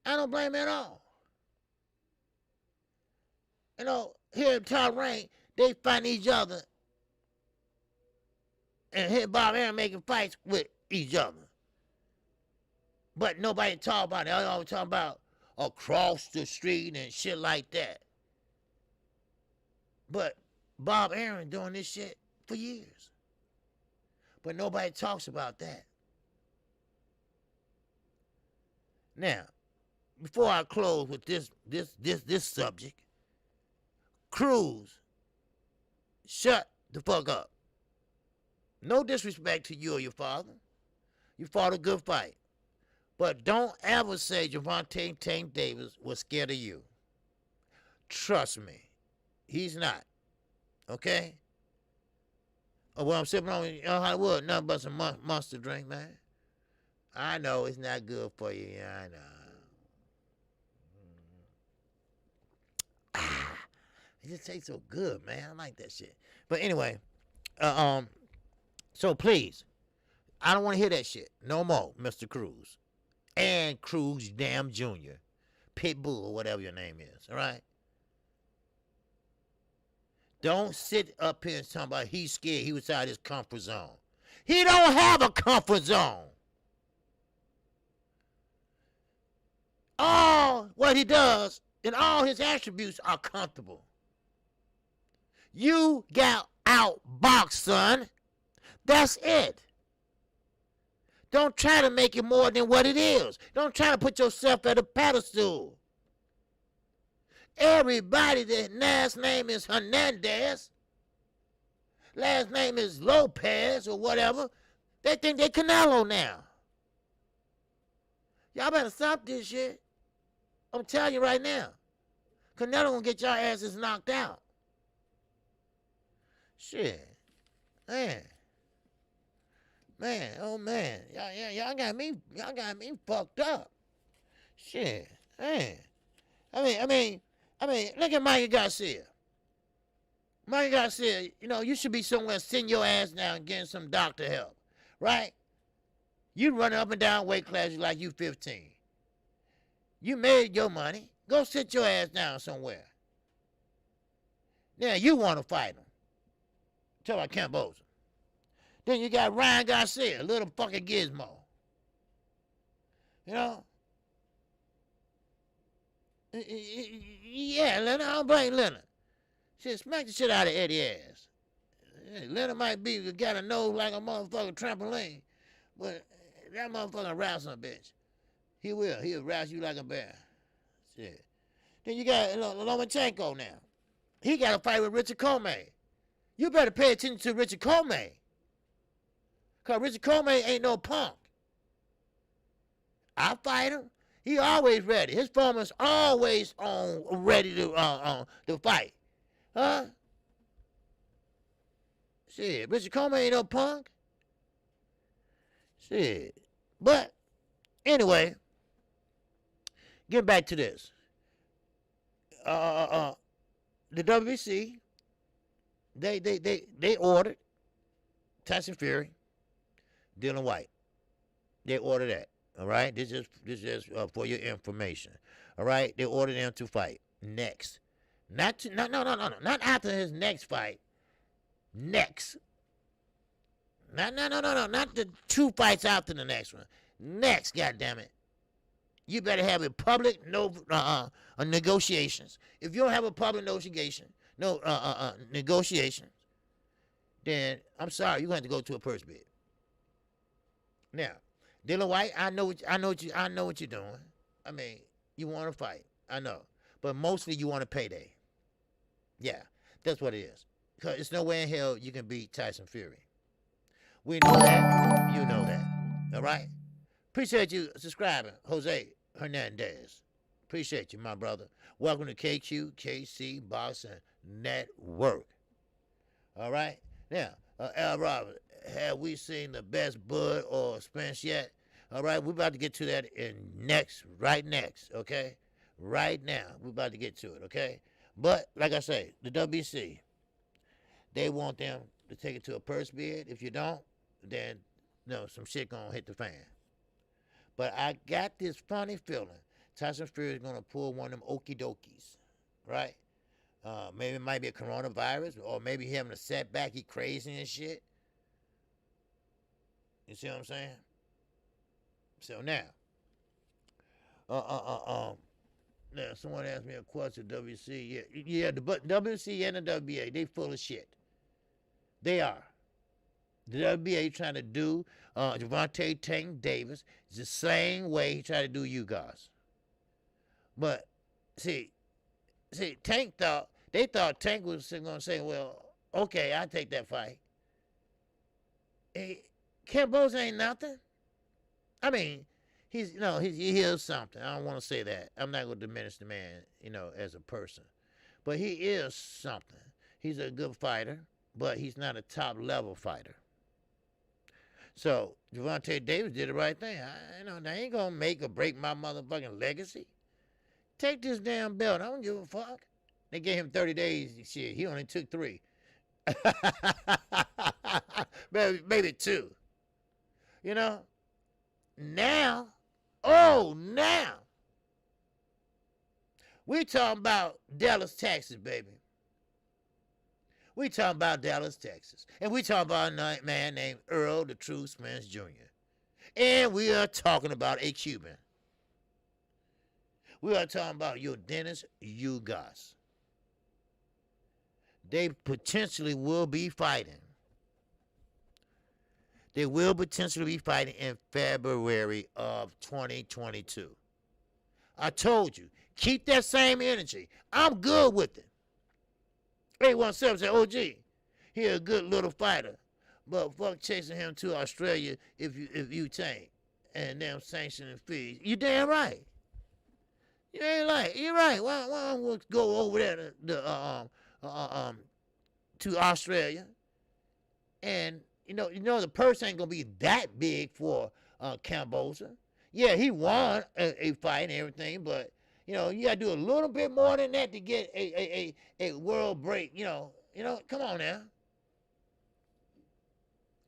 I don't blame him at all. You know, here at top rank, they fight each other. And here Bob Arum making fights with each other. But nobody talk about it. They always talk about across the street and shit like that. But Bob Arum doing this shit for years. But nobody talks about that. Now, before I close with this subject, Cruz, shut the fuck up. No disrespect to you or your father. You fought a good fight. But don't ever say Gervonta Tank Davis was scared of you. Trust me. He's not. Okay? Oh, well, I'm sipping on Hollywood, nothing but some Monster drink, man. I know it's not good for you. Yeah, I know. It just tastes so good, man. I like that shit. But anyway, so please, I don't want to hear that shit no more, Mr. Cruz. And Cruz damn Jr. Pitbull or whatever your name is, all right? Don't sit up here and talk about he's scared, he was out of his comfort zone. He don't have a comfort zone. All what he does and all his attributes are comfortable. You got outboxed, son. That's it. Don't try to make it more than what it is. Don't try to put yourself at a pedestal. Everybody that last name is Hernandez, last name is Lopez or whatever, they think they Canelo now. Y'all better stop this shit. I'm telling you right now. Canelo gonna get y'all asses knocked out. Shit. Man. Man, oh man. Y'all got me fucked up. Shit. Man. I mean, look at Mikey Garcia. Mikey Garcia, you know, you should be somewhere sitting your ass down and getting some doctor help. Right? You running up and down weight classes like you 15. You made your money. Go sit your ass down somewhere. Now you want to fight him. Tell about Camboza. Then you got Ryan Garcia, little fucking gizmo. You know? Yeah, Leonard, I don't blame Leonard. Shit, smack the shit out of Eddie ass. Leonard might be got a nose like a motherfucking trampoline, but that motherfucking rouse a bitch. He will. He'll rouse you like a bear. Shit. Then you got Lomachenko now. He got a fight with Richard Comey. You better pay attention to Richard Comey. Because Richard Comey ain't no punk. I fight him. He always ready. His form is always ready to fight. Huh? Shit, Richard Comey ain't no punk. Shit. But, anyway, get back to this. The WBC, they ordered Tyson Fury, Dylan White. They ordered that. All right, this is for your information. All right, they ordered them to fight next. Not after his next fight. Next. Not the 2 fights after the next one. Next, goddammit. You better have a public negotiations. If you don't have a public negotiations, then I'm sorry, you're going to have to go to a purse bid. Now, Dylan White, I know what you're doing. I mean, you want to fight, I know, but mostly you want a payday. Yeah, that's what it is. Because it's no way in hell you can beat Tyson Fury. We know that. You know that. All right? Appreciate you subscribing, Jose Hernandez. Appreciate you, my brother. Welcome to KQKC Boxing Network. All right? Now, Al Robert, have we seen the best Bud or Spence yet? All right, we're about to get to that right next, okay? Right now, we're about to get to it, okay? But, like I say, the WBC, they want them to take it to a purse bid. If you don't, then, some shit gonna hit the fan. But I got this funny feeling Tyson Fury is gonna pull one of them okie dokies, right? Maybe it might be a coronavirus, or maybe he having a setback, he crazy and shit. You see what I'm saying? So now, now someone asked me a question. WC, yeah, the WC and the WBA, they full of shit. They are. The WBA trying to do Gervonta Tank Davis is the same way he tried to do you guys. But see, Tank thought Tank was going to say, well, okay, I'll take that fight. Camboza ain't nothing. I mean, he is something. I don't want to say that. I'm not going to diminish the man, as a person. But he is something. He's a good fighter, but he's not a top-level fighter. So, Gervonta Davis did the right thing. They ain't going to make or break my motherfucking legacy. Take this damn belt. I don't give a fuck. They gave him 30 days. Shit, he only took 3. maybe 2. Now, we talking about Dallas, Texas, baby. We talking about Dallas, Texas. And we talking about a man named Earl the True Spence Jr. And we are talking about a Cuban. We are talking about your Dennis Ugas. They potentially will be fighting. They will potentially be fighting in February of 2022. I told you, keep that same energy. I'm good with it. 817 said, OG, he a good little fighter, but fuck chasing him to Australia if you tank and them sanctioning fees. You damn right. You ain't right. You're right. Why don't we go over there to Australia? And the purse ain't gonna be that big for Camboza. Yeah, he won a fight and everything, but you gotta do a little bit more than that to get a world break. Come on now.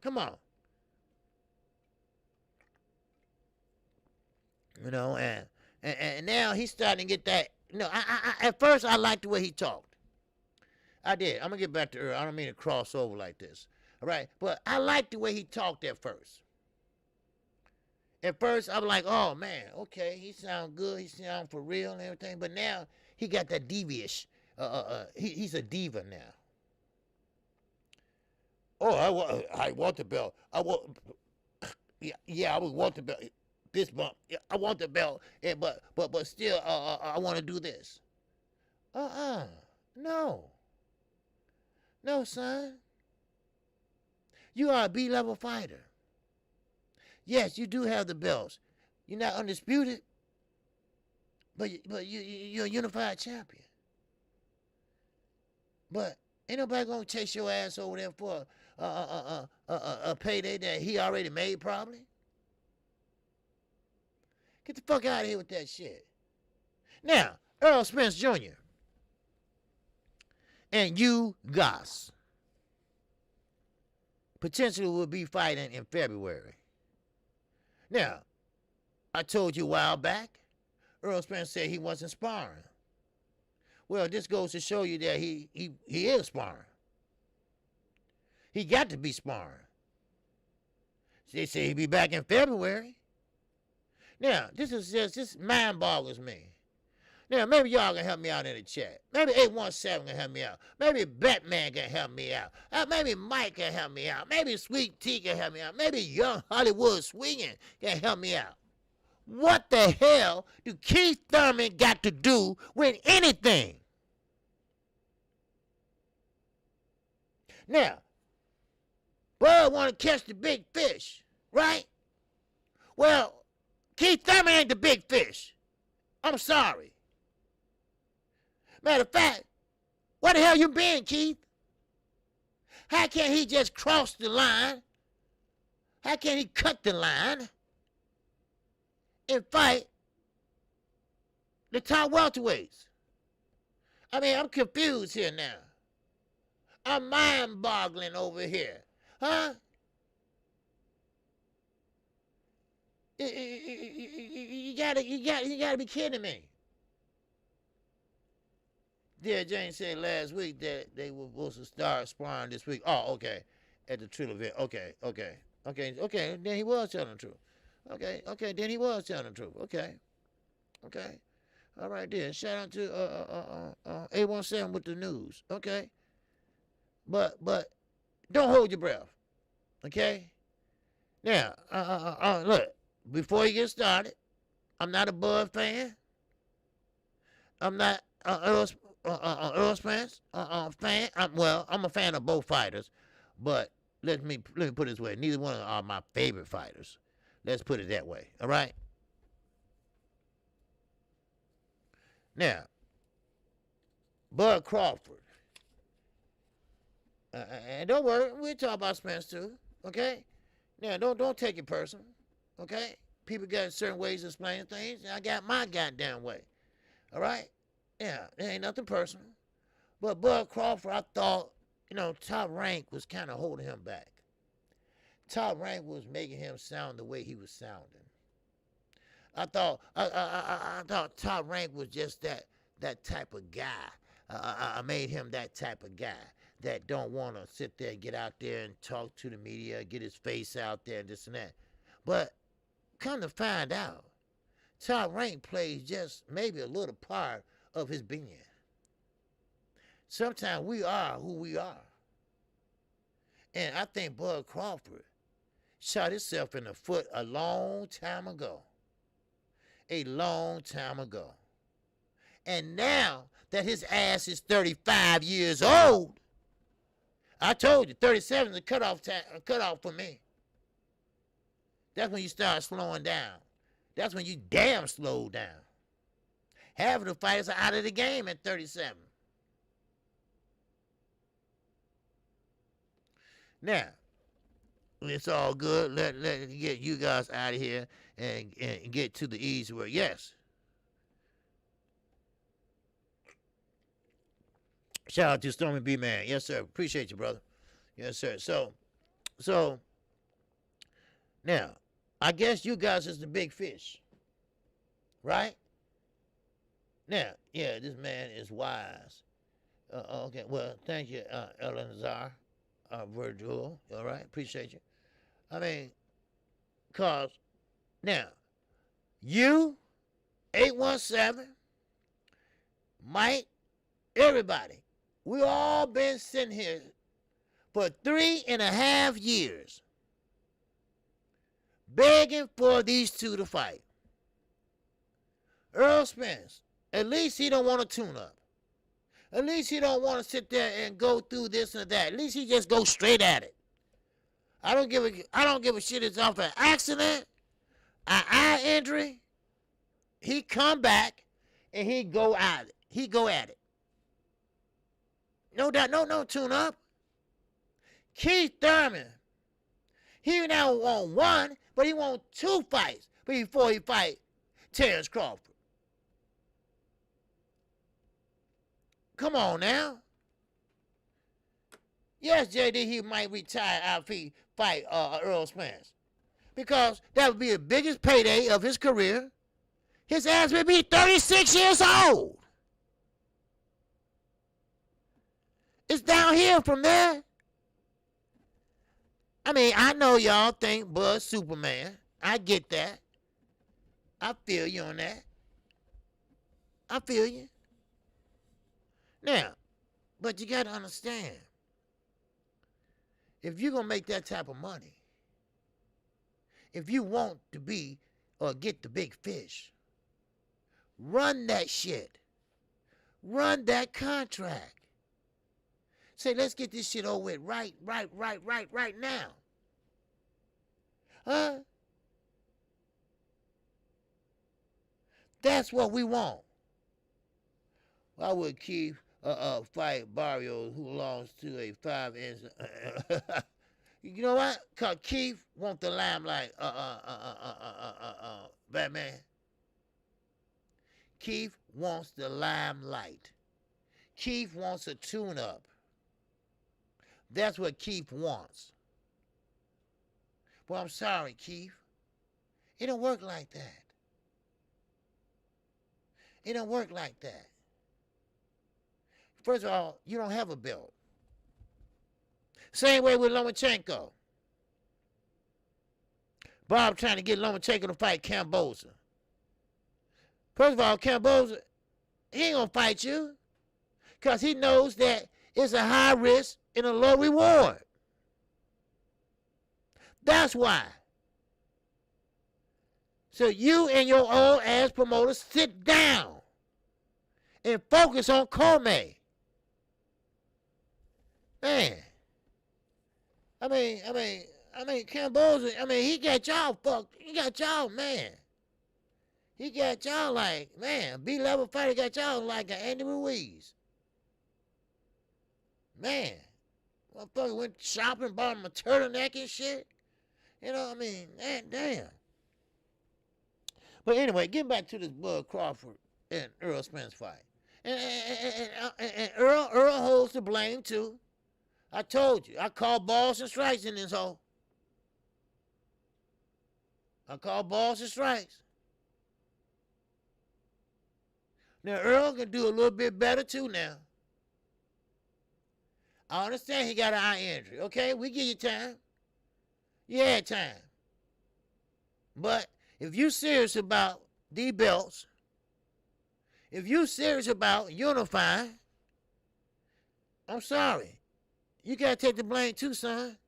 Come on. And now he's starting to get that. I at first I liked the way he talked. I did. I'm gonna get back to Earl. I don't mean to cross over like this. All right, but I liked the way he talked at first. At first, I was like, oh, man, okay, he sound good. He sound for real and everything. But now he got that devious. He's a diva now. Oh, I want the belt. I want, I would want the belt. Fist bump. Yeah, I want the belt. Yeah, but still, I want to do this. No. No, son. You are a B-level fighter. Yes, you do have the belts. You're not undisputed, but you're a unified champion. But ain't nobody gonna chase your ass over there for a payday that he already made, probably. Get the fuck out of here with that shit. Now, Earl Spence Jr. and you, Goss, potentially will be fighting in February. Now, I told you a while back, Earl Spence said he wasn't sparring. Well, this goes to show you that he is sparring. He got to be sparring. They say he'll be back in February. Now, this mind boggles me. Now, maybe y'all can help me out in the chat. Maybe 817 can help me out. Maybe Batman can help me out. Maybe Mike can help me out. Maybe Sweet Tea can help me out. Maybe Young Hollywood Swinging can help me out. What the hell do Keith Thurman got to do with anything? Now, Bud want to catch the big fish, right? Well, Keith Thurman ain't the big fish. I'm sorry. Matter of fact, where the hell you been, Keith? How can he just cross the line? How can he cut the line and fight the top welterweights? I mean, I'm confused here now. I'm mind-boggling over here. Huh? You gotta be kidding me. Dear Jane said last week that they were supposed to start sparring this week. Oh, okay. At the Trill event. Okay. Then he was telling the truth. Okay. Then he was telling the truth. Okay. All right then. Shout out to 817 with the news. Okay. But don't hold your breath. Okay. Now, look. Before you get started, I'm not a Bud fan. I'm not Earl Spence fan. I'm a fan of both fighters, but let me put it this way: neither one are my favorite fighters. Let's put it that way. All right. Now, Bud Crawford, and don't worry, we'll talk about Spence too. Okay. Now, don't take it personal. Okay? People got certain ways of explaining things, and I got my goddamn way. All right? Yeah, it ain't nothing personal. But Bud Crawford, I thought, Top Rank was kind of holding him back. Top Rank was making him sound the way he was sounding. I thought Top Rank was just that type of guy. I made him that type of guy that don't want to sit there and get out there and talk to the media, get his face out there and this and that. But come to find out, Top Rank plays just maybe a little part of his being. Sometimes we are who we are. And I think Bud Crawford shot himself in the foot a long time ago. A long time ago. And now that his ass is 35 years old, I told you, 37 is a cutoff for me. That's when you start slowing down. That's when you damn slow down. Half of the fighters are out of the game at 37. Now, it's all good. Let get you guys out of here and get to the easy way. Yes. Shout out to Stormy B Man. Yes, sir. Appreciate you, brother. Yes, sir. So now, I guess you guys is the big fish, right? Now, yeah, this man is wise. Okay, well, thank you, Eleazar, Virgil. All right, appreciate you. I mean, cause now, you, 817, Mike, everybody, we all been sitting here for 3.5 years begging for these two to fight. Earl Spence, at least he don't want to tune up. At least he don't want to sit there and go through this and that. At least he just goes straight at it. I don't give a shit it's off an accident, an eye injury. He come back and he go at it. He go at it. No doubt, no tune up. Keith Thurman, he now want one, but he want 2 fights before he fight Terrence Crawford. Come on now. Yes, JD, he might retire after he fight Earl Spence. Because that would be the biggest payday of his career. His ass would be 36 years old. It's downhill from there. I mean, I know y'all think Bud's Superman. I get that. I feel you on that. I feel you. Now, but you got to understand, if you're going to make that type of money, if you want to be or get the big fish, run that shit. Run that contract. Say, let's get this shit over with right now. Huh? That's what we want. Why would Keith fight Barrios, who belongs to a 5-inch? You know what? Cause Keith want the limelight. Batman. Keith wants the limelight. Keith wants a tune-up. That's what Keith wants. Well, I'm sorry, Keith. It don't work like that. It don't work like that. First of all, you don't have a belt. Same way with Lomachenko. Bob trying to get Lomachenko to fight Kamboza. First of all, Kamboza, he ain't gonna fight you because he knows that it's a high risk and a low reward. That's why. So you and your old ass promoters sit down and focus on Comey. Man. I mean, Kamboza, he got y'all fucked. He got y'all, man. He got y'all like, man, B-level fighter got y'all like an Andy Ruiz. Man. Motherfucker went shopping, bought him a turtleneck and shit. You know, damn. But anyway, getting back to this Bud Crawford and Earl Spence fight. And Earl holds the blame too. I told you, I called balls and strikes in this hole. I called balls and strikes. Now, Earl can do a little bit better too now. I understand he got an eye injury. Okay, we give you time. You had time. But if you serious about these belts, if you serious about unifying, I'm sorry. You got to take the blame too, son.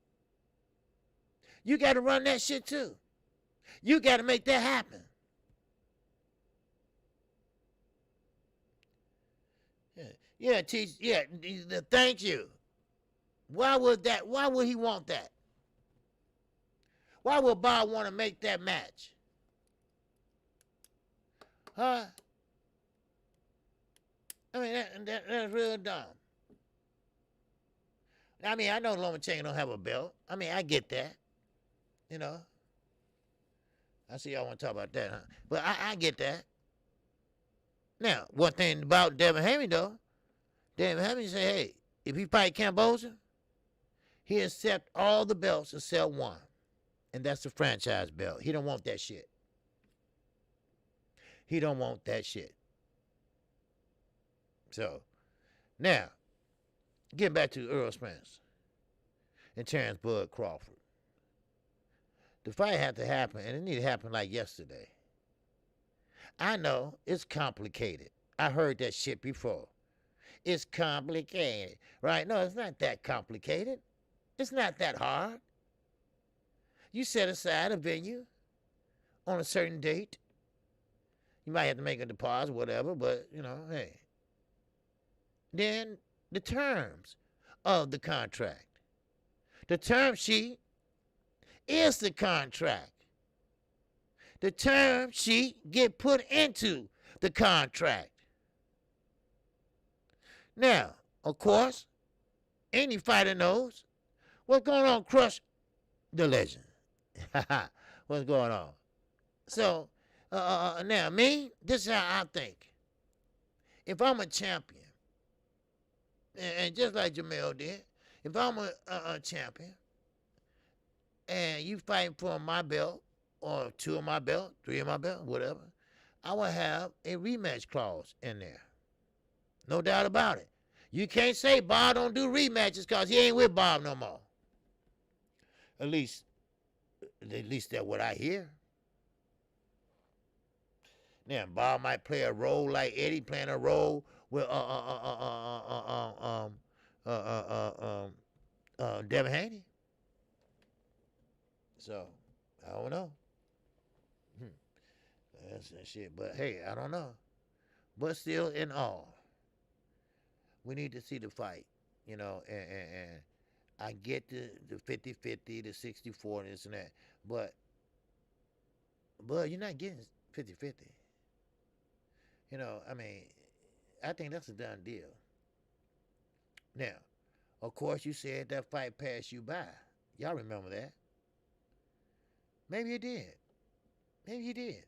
You got to run that shit too. You got to make that happen. Yeah, teach. Yeah, thank you. Why would he want that? Why would Bob want to make that match? Huh? That's real dumb. I know Lomachenko don't have a belt. I get that. You know. I see y'all want to talk about that, huh? But I get that. Now, one thing about Devin Haney, though, Devin Haney say, hey, if he fight Kamboza, he accept all the belts except one. And that's the franchise belt. He don't want that shit. He don't want that shit. So, now, getting back to Earl Spence and Terrence Bud Crawford. The fight had to happen, and it needed to happen like yesterday. I know it's complicated. I heard that shit before. It's complicated, right? No, it's not that complicated. It's not that hard. You set aside a venue on a certain date. You might have to make a deposit, whatever, but, hey. Then the terms of the contract. The term sheet is the contract. The term sheet get put into the contract. Now, of course, any fighter knows what's going on, Crush the Legend. What's going on? So, now, me, this is how I think. If I'm a champion, and just like Jamel did, if I'm a champion, and you fighting for my belt, or 2 of my belt, 3 of my belt, whatever, I will have a rematch clause in there. No doubt about it. You can't say Bob don't do rematches because he ain't with Bob no more. At least that's what I hear. Now, Bob might play a role like Eddie playing a role with Devin Haney. So, I don't know. That's that shit. But hey, I don't know. But still, in all, we need to see the fight, and I get the 50-50, the 60-40, this and that. But you're not getting 50-50. I mean, I think that's a done deal. Now, of course, you said that fight passed you by. Y'all remember that? Maybe it did. Maybe he did.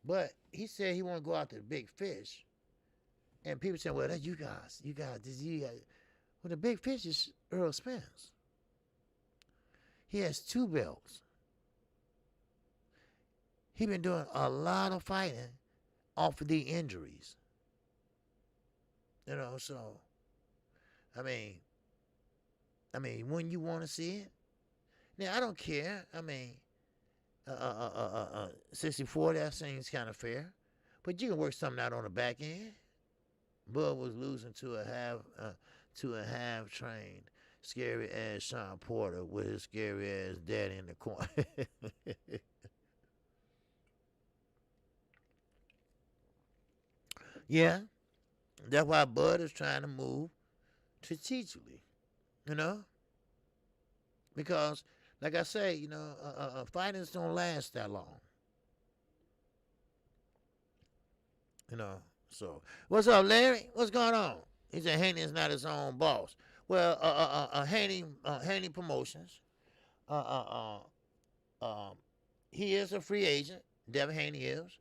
But he said he want to go after the big fish. And people say, well, that's you guys. Well, the big fish is Earl Spence. He has 2 belts. He been doing a lot of fighting off of the injuries. So, I mean, when you want to see it. Now, I don't care. 60-40, that seems kind of fair. But you can work something out on the back end. Bud was losing to a half trained, scary ass Sean Porter with his scary ass daddy in the corner. Yeah, that's why Bud is trying to move strategically, because, like I say, fighters don't last that long, So, what's up, Larry? What's going on? He said Haney is not his own boss. Well, Haney Promotions, uh, he is a free agent. Devin Haney is.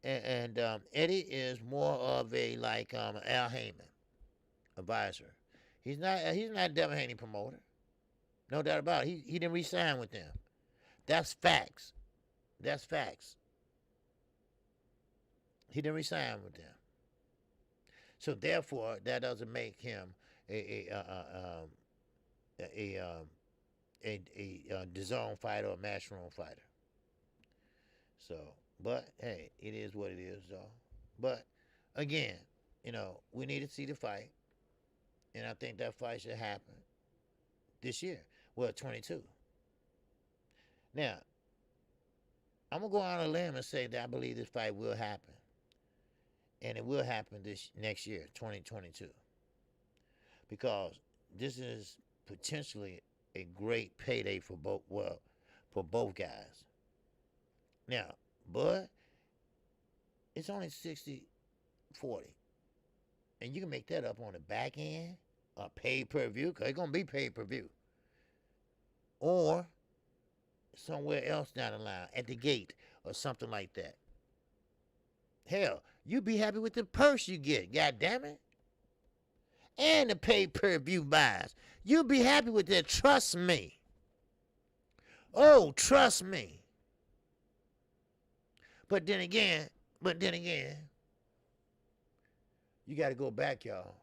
And Eddie is more of a like Al Heyman advisor. He's not Devin Haney promoter. No doubt about it. He didn't re-sign with them. That's facts. That's facts. He didn't re-sign with them. So therefore, that doesn't make him a DAZN fighter or a Matchroom fighter. So, but hey, it is what it is, though. But again, we need to see the fight, and I think that fight should happen this year. Well, 22. Now, I'm gonna go on a limb and say that I believe this fight will happen, and it will happen this next year, 2022, because this is potentially a great payday for both guys. Now, Bud, it's only 60-40, and you can make that up on the back end, pay-per-view, because it's going to be pay-per-view, or somewhere else down the line, at the gate, or something like that. Hell, you'd be happy with the purse you get, goddammit, and the pay-per-view buys. You'll be happy with that, trust me. Oh, trust me. But then again, you got to go back, y'all.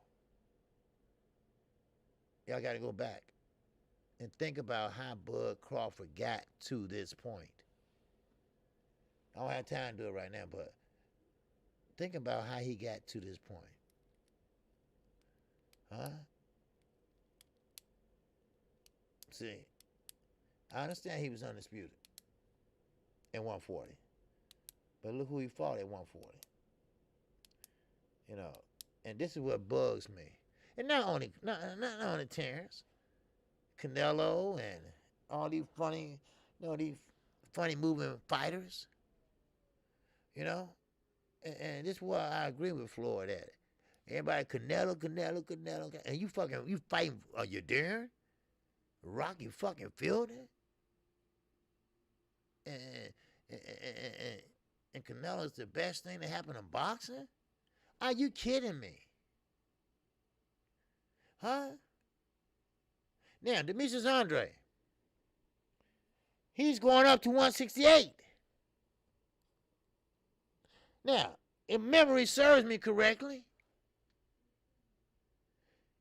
Y'all got to go back and think about how Bud Crawford got to this point. I don't have time to do it right now, but think about how he got to this point. Huh? See, I understand he was undisputed at 140. But look who he fought at 140. And this is what bugs me. And not only Terrence, Canelo, and all these funny moving fighters. And this is why I agree with Floyd at it. Everybody Canelo, and you fighting your Darren, Rocky fucking Fielding, and Canelo's the best thing that happened in boxing? Are you kidding me? Huh? Now, Demetrius Andre, he's going up to 168. Now, if memory serves me correctly,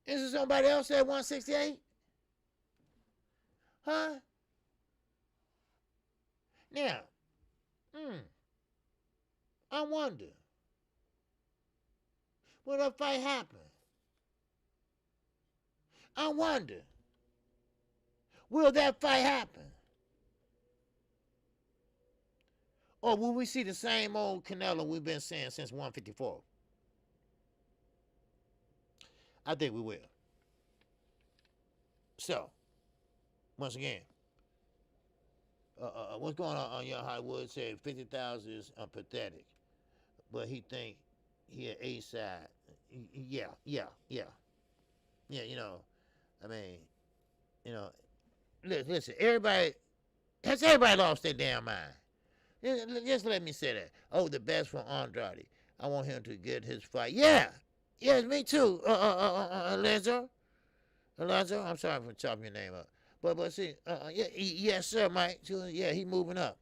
is there somebody else at 168? Huh? Now, I wonder, will that fight happen? I wonder, will that fight happen? Or will we see the same old Canelo we've been seeing since 154? I think we will. So, once again, what's going on Young Hollywood said 50,000 is pathetic, but he think he an A side. Yeah. You know, I mean, you know, listen, has everybody lost their damn mind? Just let me say that. Oh, the best for Andrade. I want him to get his fight. Yeah, yes, me too. Alonzo, I'm sorry for chopping your name up, but see, yeah, yes, sir, Mike. Yeah, he moving up.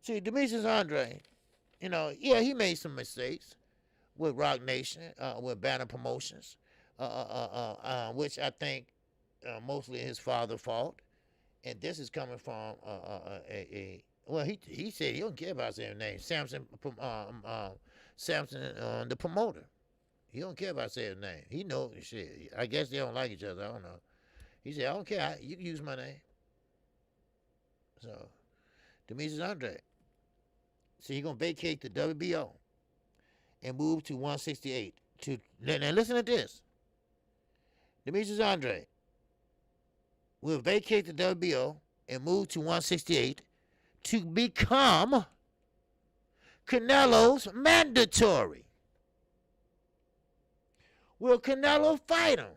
See, Demetrius Andre, you know, yeah, he made some mistakes with Rock Nation, with Banner Promotions, which I think mostly his father's fault. And this is coming from well, he said he don't care about saying name. Samson, the promoter. He don't care about saying his name. He know shit. I guess they don't like each other. I don't know. He said, I don't care. You can use my name. So, Demetrius Andre. So he gonna vacate the WBO and move to 168. Now listen to this. Demetrius Andre will vacate the WBO and move to 168 to become Canelo's mandatory. Will Canelo fight him?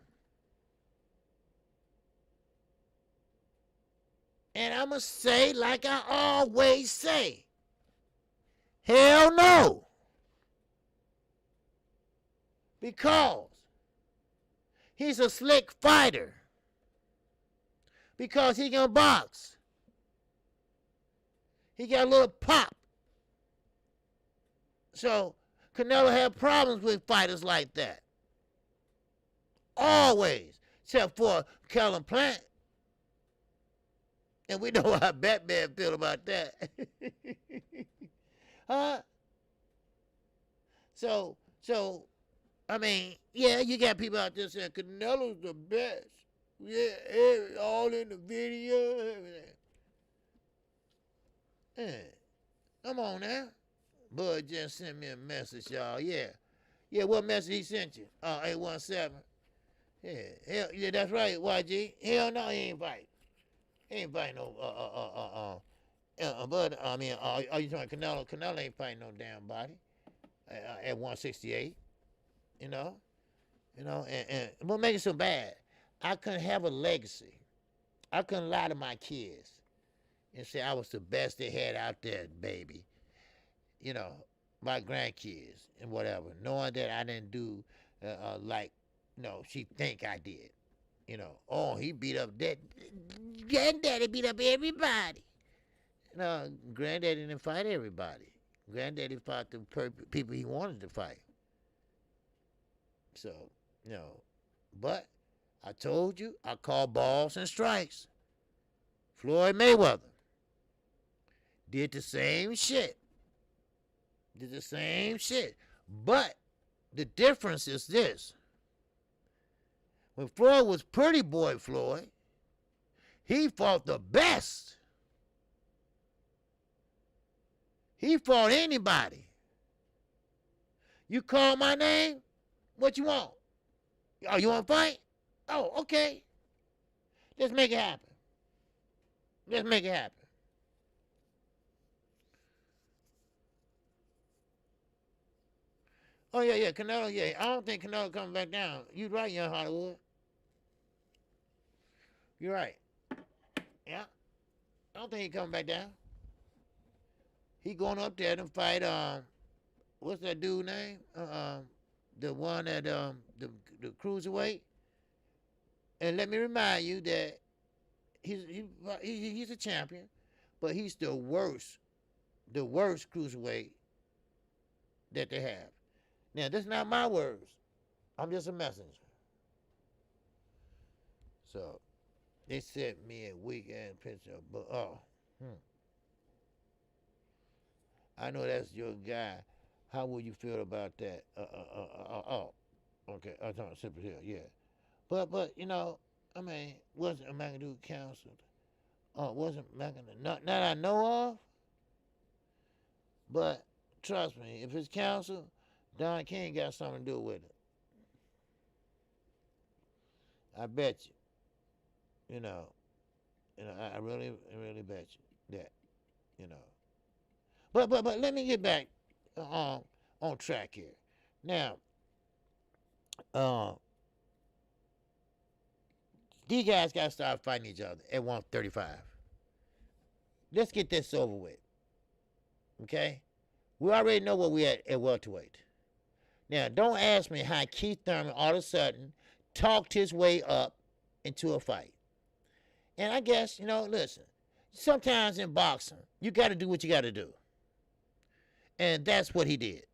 And I'm going to say, like I always say, hell no. Because he's a slick fighter. Because he can box. He got a little pop. So Canelo had problems with fighters like that. Always. Except for Callum Plant. And we know how Batman feel about that. Huh? So, I mean, yeah, you got people out there saying Canelo's the best. Yeah, all in the video, everything. Yeah. Come on now. Bud just sent me a message, y'all. Yeah, what message he sent you? 817. Yeah, that's right, YG. Hell no, he ain't fighting. He ain't fighting no, but, I mean, are you talking Canelo? Canelo ain't fighting no damn body at 168, you know? And what makes it so bad? I couldn't have a legacy. I couldn't lie to my kids and say I was the best they had out there, baby. You know, my grandkids and whatever, knowing that I didn't do like, she think I did. Oh, he beat up that. Granddaddy beat up everybody. No, Granddaddy didn't fight everybody. Granddaddy fought the people he wanted to fight. So, but I told you, I call balls and strikes. Floyd Mayweather did the same shit. But the difference is this. When Floyd was Pretty Boy Floyd, he fought the best. He fought anybody. You call my name? What you want? Oh, you want to fight? Oh, okay. Let's make it happen. Oh, yeah, Canelo, yeah. I don't think Canelo coming back down. You right, Young Hollywood. You're right. Yeah. I don't think he coming back down. He going up there to fight, what's that dude name? The one at, the cruiserweight. And let me remind you that he's a champion, but he's the worst cruiserweight that they have. Now, this is not my words. I'm just a messenger. So, they sent me a weekend picture, but I know that's your guy. How would you feel about that? Oh, okay. I'm talking Cypress Hill, yeah. But you know, I mean, wasn't McAdoo counseled? Wasn't McAdoo not that I know of? But trust me, if it's counseled, Don King got something to do with it. I bet you. You know, I really bet you that. You know. But let me get back on track here. Now, uh, these guys got to start fighting each other at 135. Let's get this over with. Okay? We already know what we at welterweight. Now, don't ask me how Keith Thurman all of a sudden talked his way up into a fight. And I guess, you know, listen, sometimes in boxing, you got to do what you got to do. And that's what he did.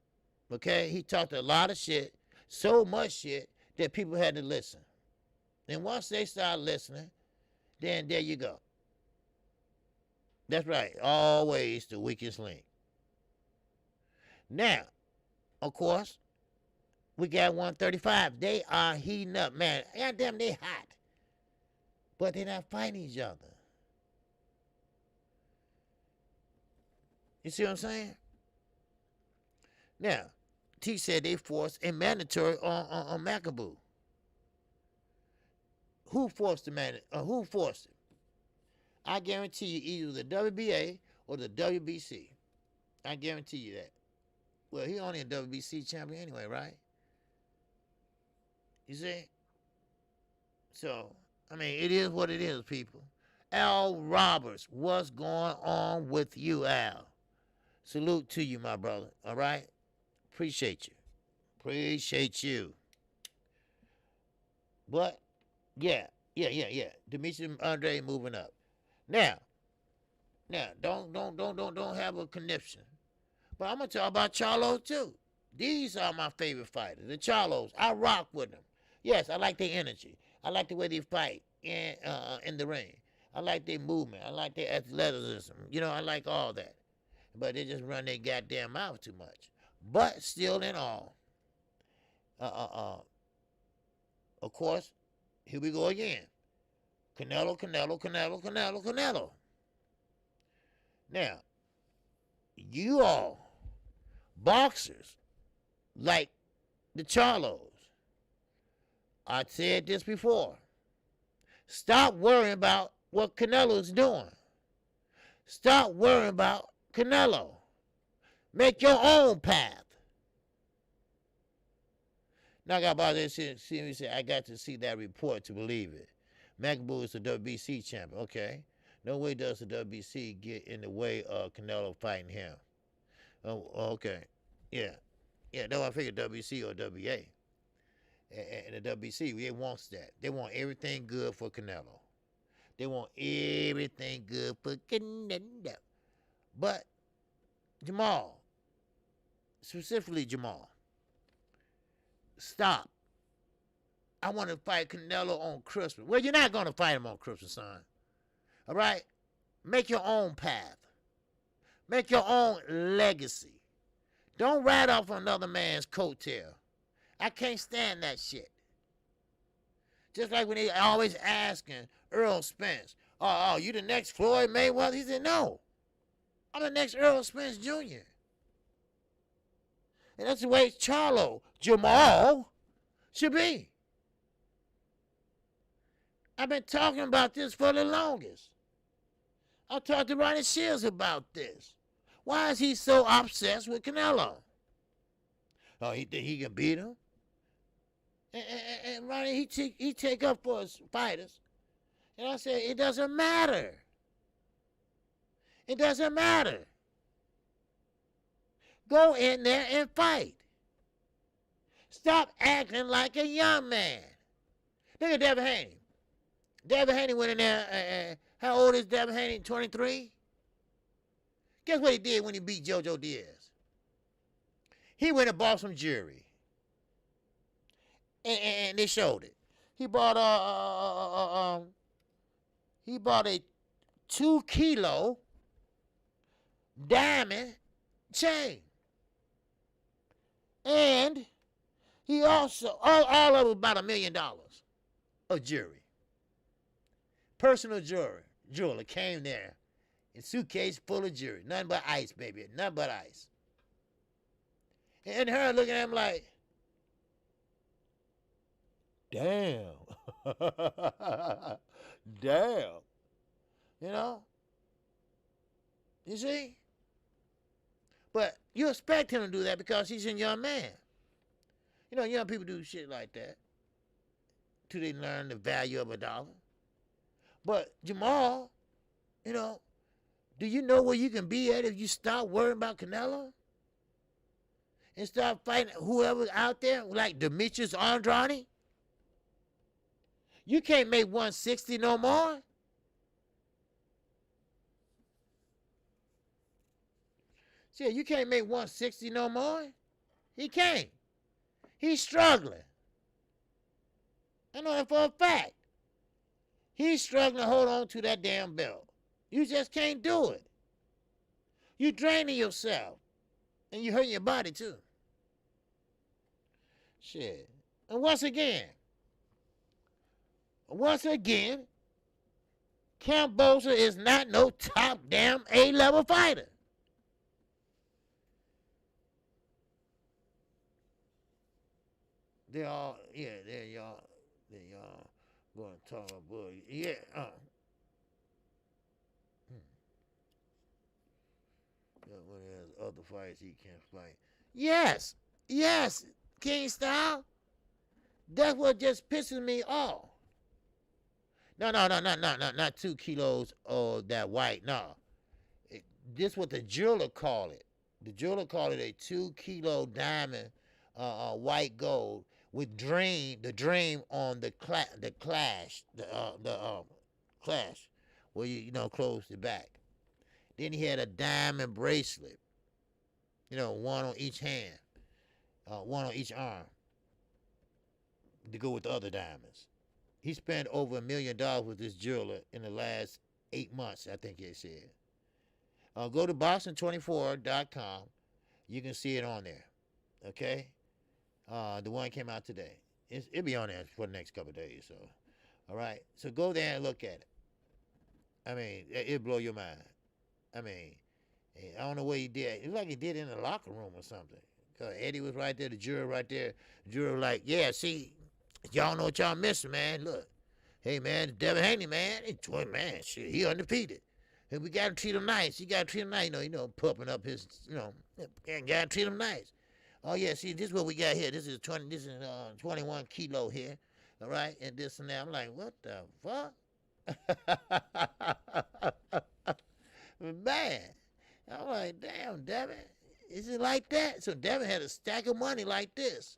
Okay? He talked a lot of shit, so much shit that people had to listen. And once they start listening, then there you go. That's right. Always the weakest link. Now, of course, we got 135. They are heating up, man. Goddamn, they hot. But they're not fighting each other. You see what I'm saying? Now, T said they forced a mandatory on McAdoo. Who forced the who forced it? I guarantee you either the WBA or the WBC. I guarantee you that. Well, he only a WBC champion anyway, right? You see? So, I mean, it is what it is, people. Al Roberts, what's going on with you, Al? Salute to you, my brother. All right? Appreciate you. Appreciate you. But, yeah. Demetrius Andre moving up. Now, don't have a conniption. But I'm gonna talk about Charlos too. These are my favorite fighters. The Charlos. I rock with them. Yes, I like their energy. I like the way they fight in the ring. I like their movement. I like their athleticism. You know, I like all that. But they just run their goddamn mouth too much. But still in all, of course, here we go again. Canelo. Now, you all, boxers, like the Charlos, I said this before. Stop worrying about what Canelo's doing. Stop worrying about Canelo. Make your own path. Now I got about this shit. See me say I got to see that report to believe it. McAdoo is the WBC champion. Okay. No way does the WBC get in the way of Canelo fighting him. Oh, okay. Yeah. No, I figured WBC or WBA. And the WBC, they wants that. They want everything good for Canelo. They want everything good for Canelo. But Jamal, specifically Jamal, stop. I want to fight Canelo on Christmas. Well, you're not going to fight him on Christmas, son. All right? Make your own path. Make your own legacy. Don't ride off another man's coattail. I can't stand that shit. Just like when they always asking Earl Spence, oh, you the next Floyd Mayweather? He said, no. I'm the next Earl Spence Jr. And that's the way Jamal should be. I've been talking about this for the longest. I talked to Ronnie Shields about this. Why is he so obsessed with Canelo? Oh, he think he can beat him? And Ronnie, he take up for his fighters. And I said, it doesn't matter. It doesn't matter. Go in there and fight. Stop acting like a young man. Look at Devin Haney. Devin Haney went in there. How old is Devin Haney? 23? Guess what he did when he beat JoJo Diaz? He went and bought some jewelry. And they showed it. He bought a 2 kilo diamond chain. And he also, all of it about $1 million of jewelry. Personal jeweler came there in suitcase full of jewelry. Nothing but ice, baby. Nothing but ice. And her looking at him like, damn. Damn. You know? You see? But you expect him to do that because he's a young man. You know, young people do shit like that till they learn the value of a dollar. But Jamal, you know, do you know where you can be at if you stop worrying about Canelo? And start fighting whoever out there, like Demetrius Andrade? You can't make 160 no more. See, you can't make 160 no more. He can't. He's struggling. I know that for a fact. He's struggling to hold on to that damn belt. You just can't do it. You draining yourself. And you hurting your body too. Shit. And once again, Cambosa is not no top damn A-level fighter. They're y'all going to talk about boy. Yeah. When he has other fights he can't fight. Yes, King Style. That's what just pisses me off. No, not 2 kilos of that white. No, this what the jeweler call it. The jeweler call it a 2 kilo diamond, white gold with the dream on the clash, where you close the back. Then he had a diamond bracelet, one on each hand, one on each arm, to go with the other diamonds. He spent over $1 million with this jeweler in the last 8 months, I think they said. Go to boxing24.com. You can see it on there. Okay? The one came out today. It'll be on there for the next couple of days. So, all right? So go there and look at it. I mean, it'll blow your mind. I mean, I don't know what he did. It's like he did it in the locker room or something. Because Eddie was right there, the juror right there. The juror was like, yeah, see, y'all know what y'all missing, man. Look, hey, man, Devin Haney, man, man, shit, he undefeated. And we got to treat him nice. You got to treat him nice, pumping up his, got to treat him nice. Oh, yeah, see, this is what we got here. This is 21 kilo here, all right, and this and that. I'm like, what the fuck? Man, I'm like, damn, Devin, is it like that? So Devin had a stack of money like this.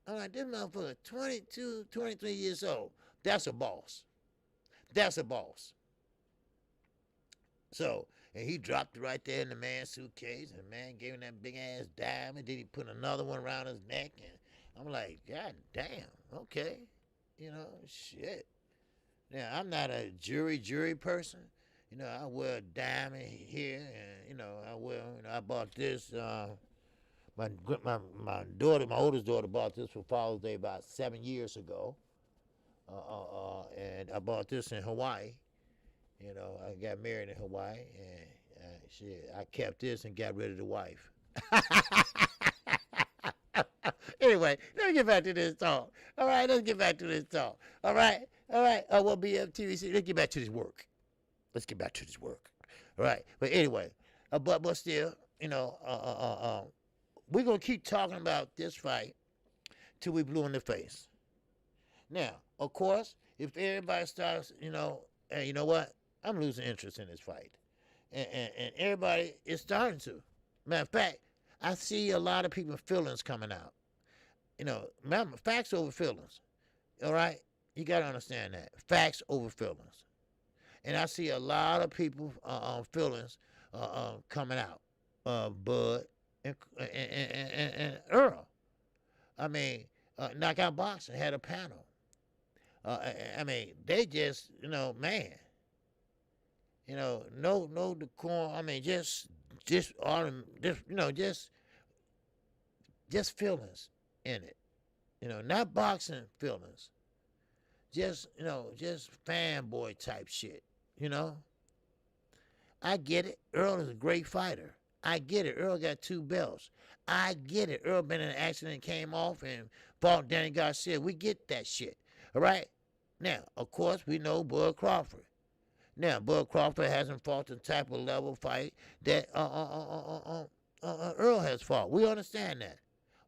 I'm like, this motherfucker, 22, 23 years old. That's a boss. That's a boss. So, and he dropped it right there in the man's suitcase, and the man gave him that big-ass diamond. Then he put another one around his neck, and I'm like, God damn, okay. Shit. Now, I'm not a jury person. I wear a diamond here, and, I bought this, my daughter, my oldest daughter bought this for Father's Day about 7 years ago, and I bought this in Hawaii. I got married in Hawaii, and shit, I kept this and got rid of the wife. Anyway, let me get back to this talk. All right, let's get back to this talk. All right. Well, BFTVC, let's get back to this work. All right, but anyway, but still, we're going to keep talking about this fight till we blue in the face. Now, of course, if everybody starts, hey, you know what? I'm losing interest in this fight. And everybody is starting to. Matter of fact, I see a lot of people's feelings coming out. Facts over feelings. All right? You got to understand that. Facts over feelings. And I see a lot of people feelings coming out. Bud and Earl. I mean, Knockout Boxing had a panel. I mean, they just, man. No decorum. I mean, just just feelings in it. Not boxing feelings. Just fanboy type shit. You know? I get it. Earl is a great fighter. I get it. Earl got 2 belts. I get it. Earl been in an accident, came off, and fought Danny Garcia. We get that shit. All right? Now, of course, we know Bud Crawford. Now, Bud Crawford hasn't fought the type of level fight that Earl has fought. We understand that.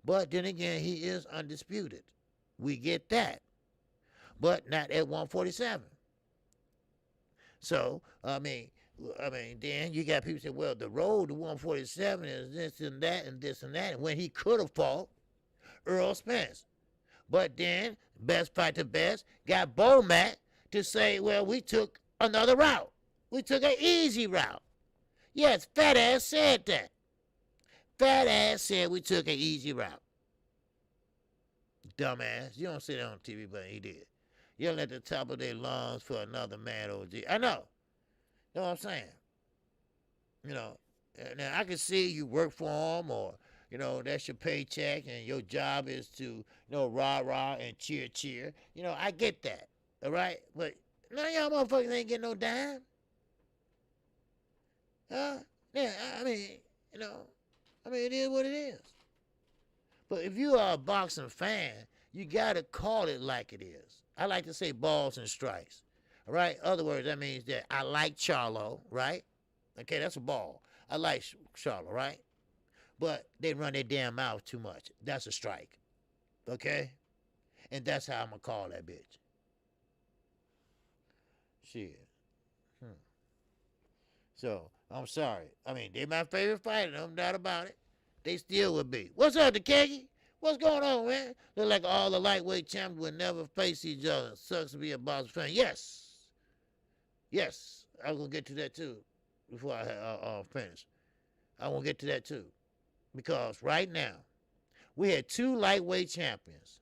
But then again, he is undisputed. We get that. But not at 147. So, I mean, then you got people say, well, the road to 147 is this and that and this and that. When he could have fought Earl Spence. But then, best fight to best, got Bomac to say, well, we took another route. We took an easy route. Yes, Fat Ass said that. Fat Ass said we took an easy route. Dumbass. You don't say that on TV, but he did. Yelling at the top of their lungs for another man OG. I know. Know what I'm saying? Now I can see you work for him, or, that's your paycheck and your job is to, rah-rah and cheer. I get that. All right? But none of y'all motherfuckers ain't getting no dime. Huh? Yeah, I mean, it is what it is. But if you are a boxing fan, you got to call it like it is. I like to say balls and strikes. All right? Other words, that means that I like Charlo, right? Okay, that's a ball. I like Charlo, right? But they run their damn mouth too much. That's a strike. Okay? And that's how I'm going to call that bitch. Shit. So, I'm sorry. I mean, they're my favorite fighter, no doubt about it. They still would be. What's up, the Keggy? What's going on, man? Look like all the lightweight champions would never face each other. Sucks to be a boxing fan. Yes. Yes. I'm going to get to that, too, before I finish. I want to get to that, too. Because right now, we had 2 lightweight champions.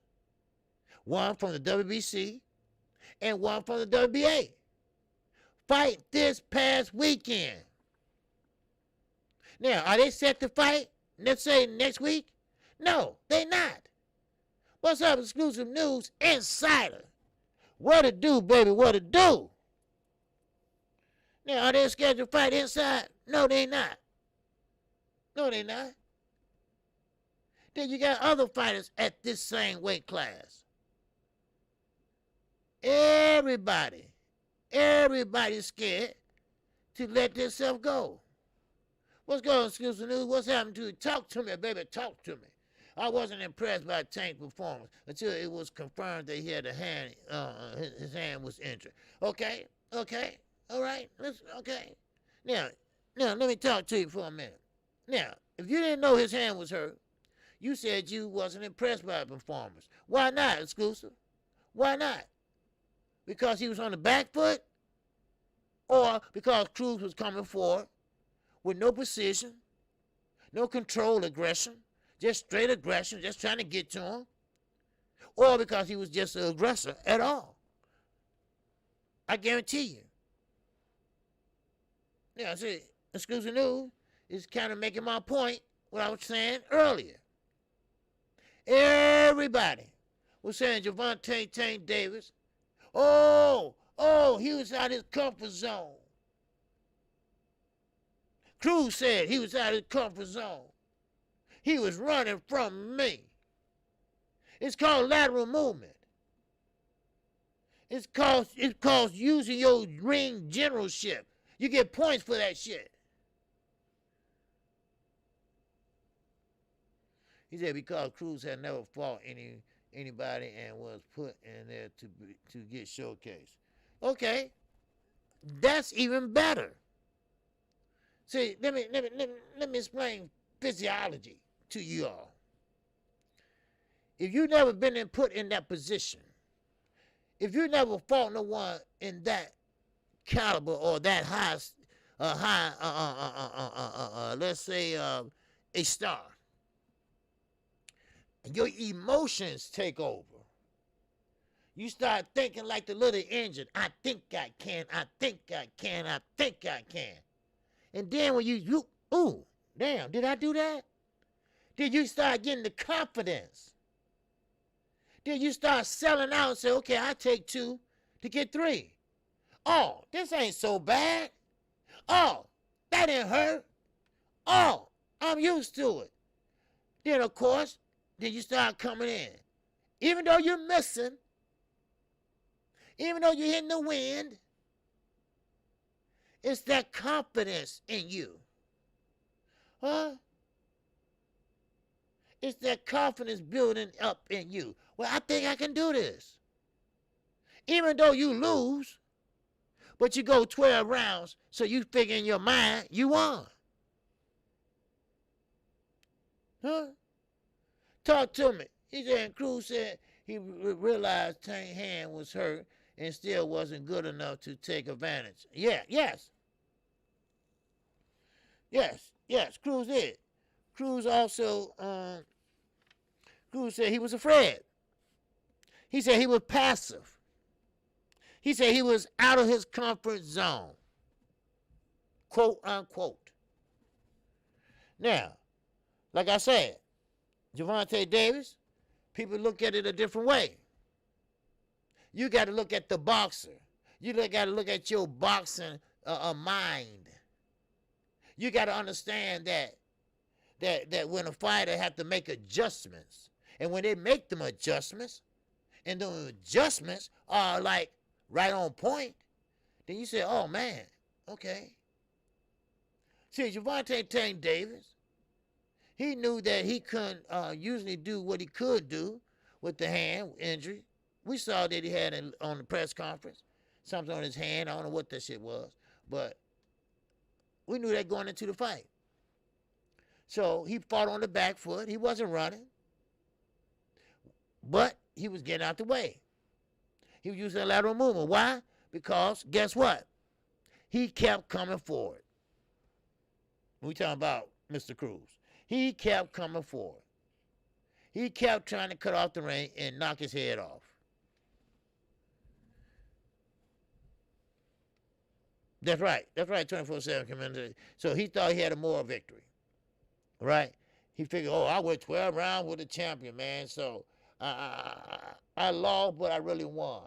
One from the WBC and one from the WBA. Fight this past weekend. Now, are they set to fight, let's say, next week? No, they not. What's up, exclusive news insider? What to do, baby, what to do? Now, are they scheduled to fight inside? No, they not. No, they not. Then you got other fighters at this same weight class. Everybody's scared to let themselves go. What's going on, exclusive news? What's happened to you? Talk to me, baby, talk to me. I wasn't impressed by Tank's performance until it was confirmed that he had a hand, his hand was injured. Okay, all right, okay. Now, let me talk to you for a minute. Now, if you didn't know his hand was hurt, you said you wasn't impressed by the performance. Why not, exclusive? Why not? Because he was on the back foot? Or because Cruz was coming forward with no precision, no controlled aggression, just straight aggression, just trying to get to him? Or because he was just an aggressor at all? I guarantee you. Yeah, see, exclusive news is kind of making my point, what I was saying earlier. Everybody was saying Gervonta Tank Davis, he was out of his comfort zone. Cruz said he was out of his comfort zone. He was running from me. It's called lateral movement. It's called using your ring generalship. You get points for that shit. He said because Cruz had never fought anybody and was put in there to get showcased. Okay, that's even better. See, let me explain physiology to you all. If you've never been put in that position, if you never fought no one in that caliber or that high, let's say a star, your emotions take over. You start thinking like the little engine. I think I can, I think I can, I think I can. And then when you Damn, did I do that? Did you start getting the confidence? Did you start selling out and say, okay, I take 2 to get 3? Oh, this ain't so bad. Oh, that didn't hurt. Oh, I'm used to it. Then, of course, then you start coming in. Even though you're missing, even though you're hitting the wind, it's that confidence in you. Huh? It's that confidence building up in you. Well, I think I can do this. Even though you lose, but you go 12 rounds, so you figure in your mind you won. Huh? Talk to me. He said, Cruz said he realized Tank's hand was hurt and still wasn't good enough to take advantage. Yeah, yes. Yes, Cruz did. Cruz also, Cruz said he was afraid. He said he was passive. He said he was out of his comfort zone. Quote, unquote. Now, like I said, Gervonta Davis, people look at it a different way. You got to look at the boxer. You got to look at your boxing mind. You got to understand that when a fighter have to make adjustments, and when they make them adjustments, and those adjustments are like right on point, then you say, oh man, okay. See, Gervonta Tank Davis, he knew that he couldn't usually do what he could do with the hand injury. We saw that he had it on the press conference, something on his hand. I don't know what that shit was, but we knew that going into the fight. So he fought on the back foot. He wasn't running, but he was getting out the way. He was using a lateral movement. Why? Because guess what? He kept coming forward. We talking about Mr. Cruz. He kept coming forward. He kept trying to cut off the ring and knock his head off. That's right. That's right. 24/7 commander. So he thought he had a moral victory. Right? He figured, oh, I went 12 rounds with the champion, man. So I lost, but I really won.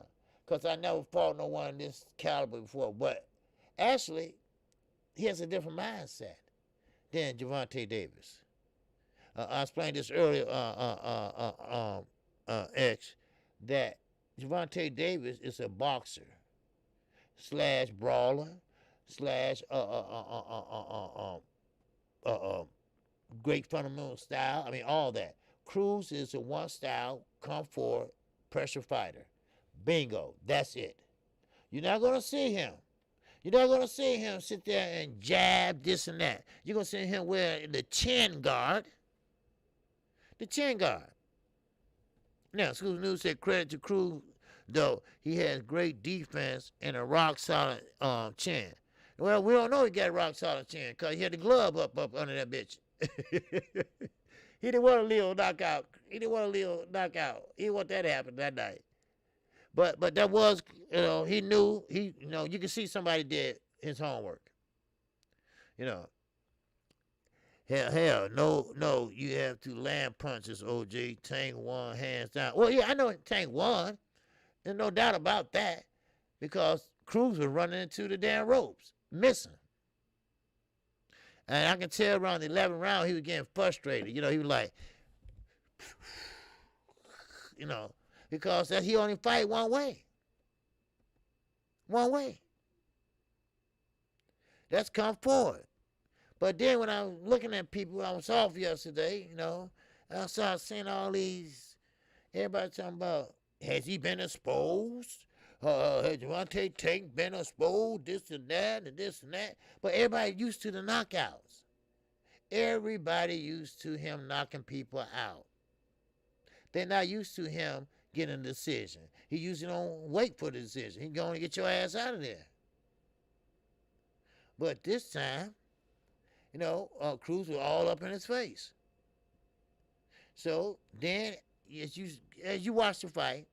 Because I never fought no one in this caliber before. But actually, he has a different mindset than Gervonta Davis. I explained this earlier, X, that Gervonta Davis is a boxer slash brawler slash great fundamental style. I mean, all that. Cruz is a one style, come forward, pressure fighter. Bingo. That's it. You're not going to see him. You're not going to see him sit there and jab this and that. You're going to see him wear the chin guard. The chin guard. Now, School News said credit to Cruz, though he has great defense and a rock solid chin. Well, we don't know he got a rock solid chin because he had the glove up under that bitch. He didn't want a little knockout. He didn't want that to happen that night. But that was, he knew, you could see somebody did his homework. Hell, no, you have to land punches, OG. Tank won hands down. Well, yeah, I know Tank won. There's no doubt about that because Cruz was running into the damn ropes, missing. And I can tell around the 11th round he was getting frustrated. He was like, because he only fight one way. One way. That's come forward. But then when I was looking at people, I was off yesterday, I started seeing all these, everybody talking about, has he been exposed? Has Gervonta Tank been exposed? This and that and this and that. But everybody used to the knockouts. Everybody used to him knocking people out. They're not used to him getting a decision. He usually don't wait for the decision. He going to get your ass out of there. But this time, Cruz was all up in his face. So then, as you watch the fight,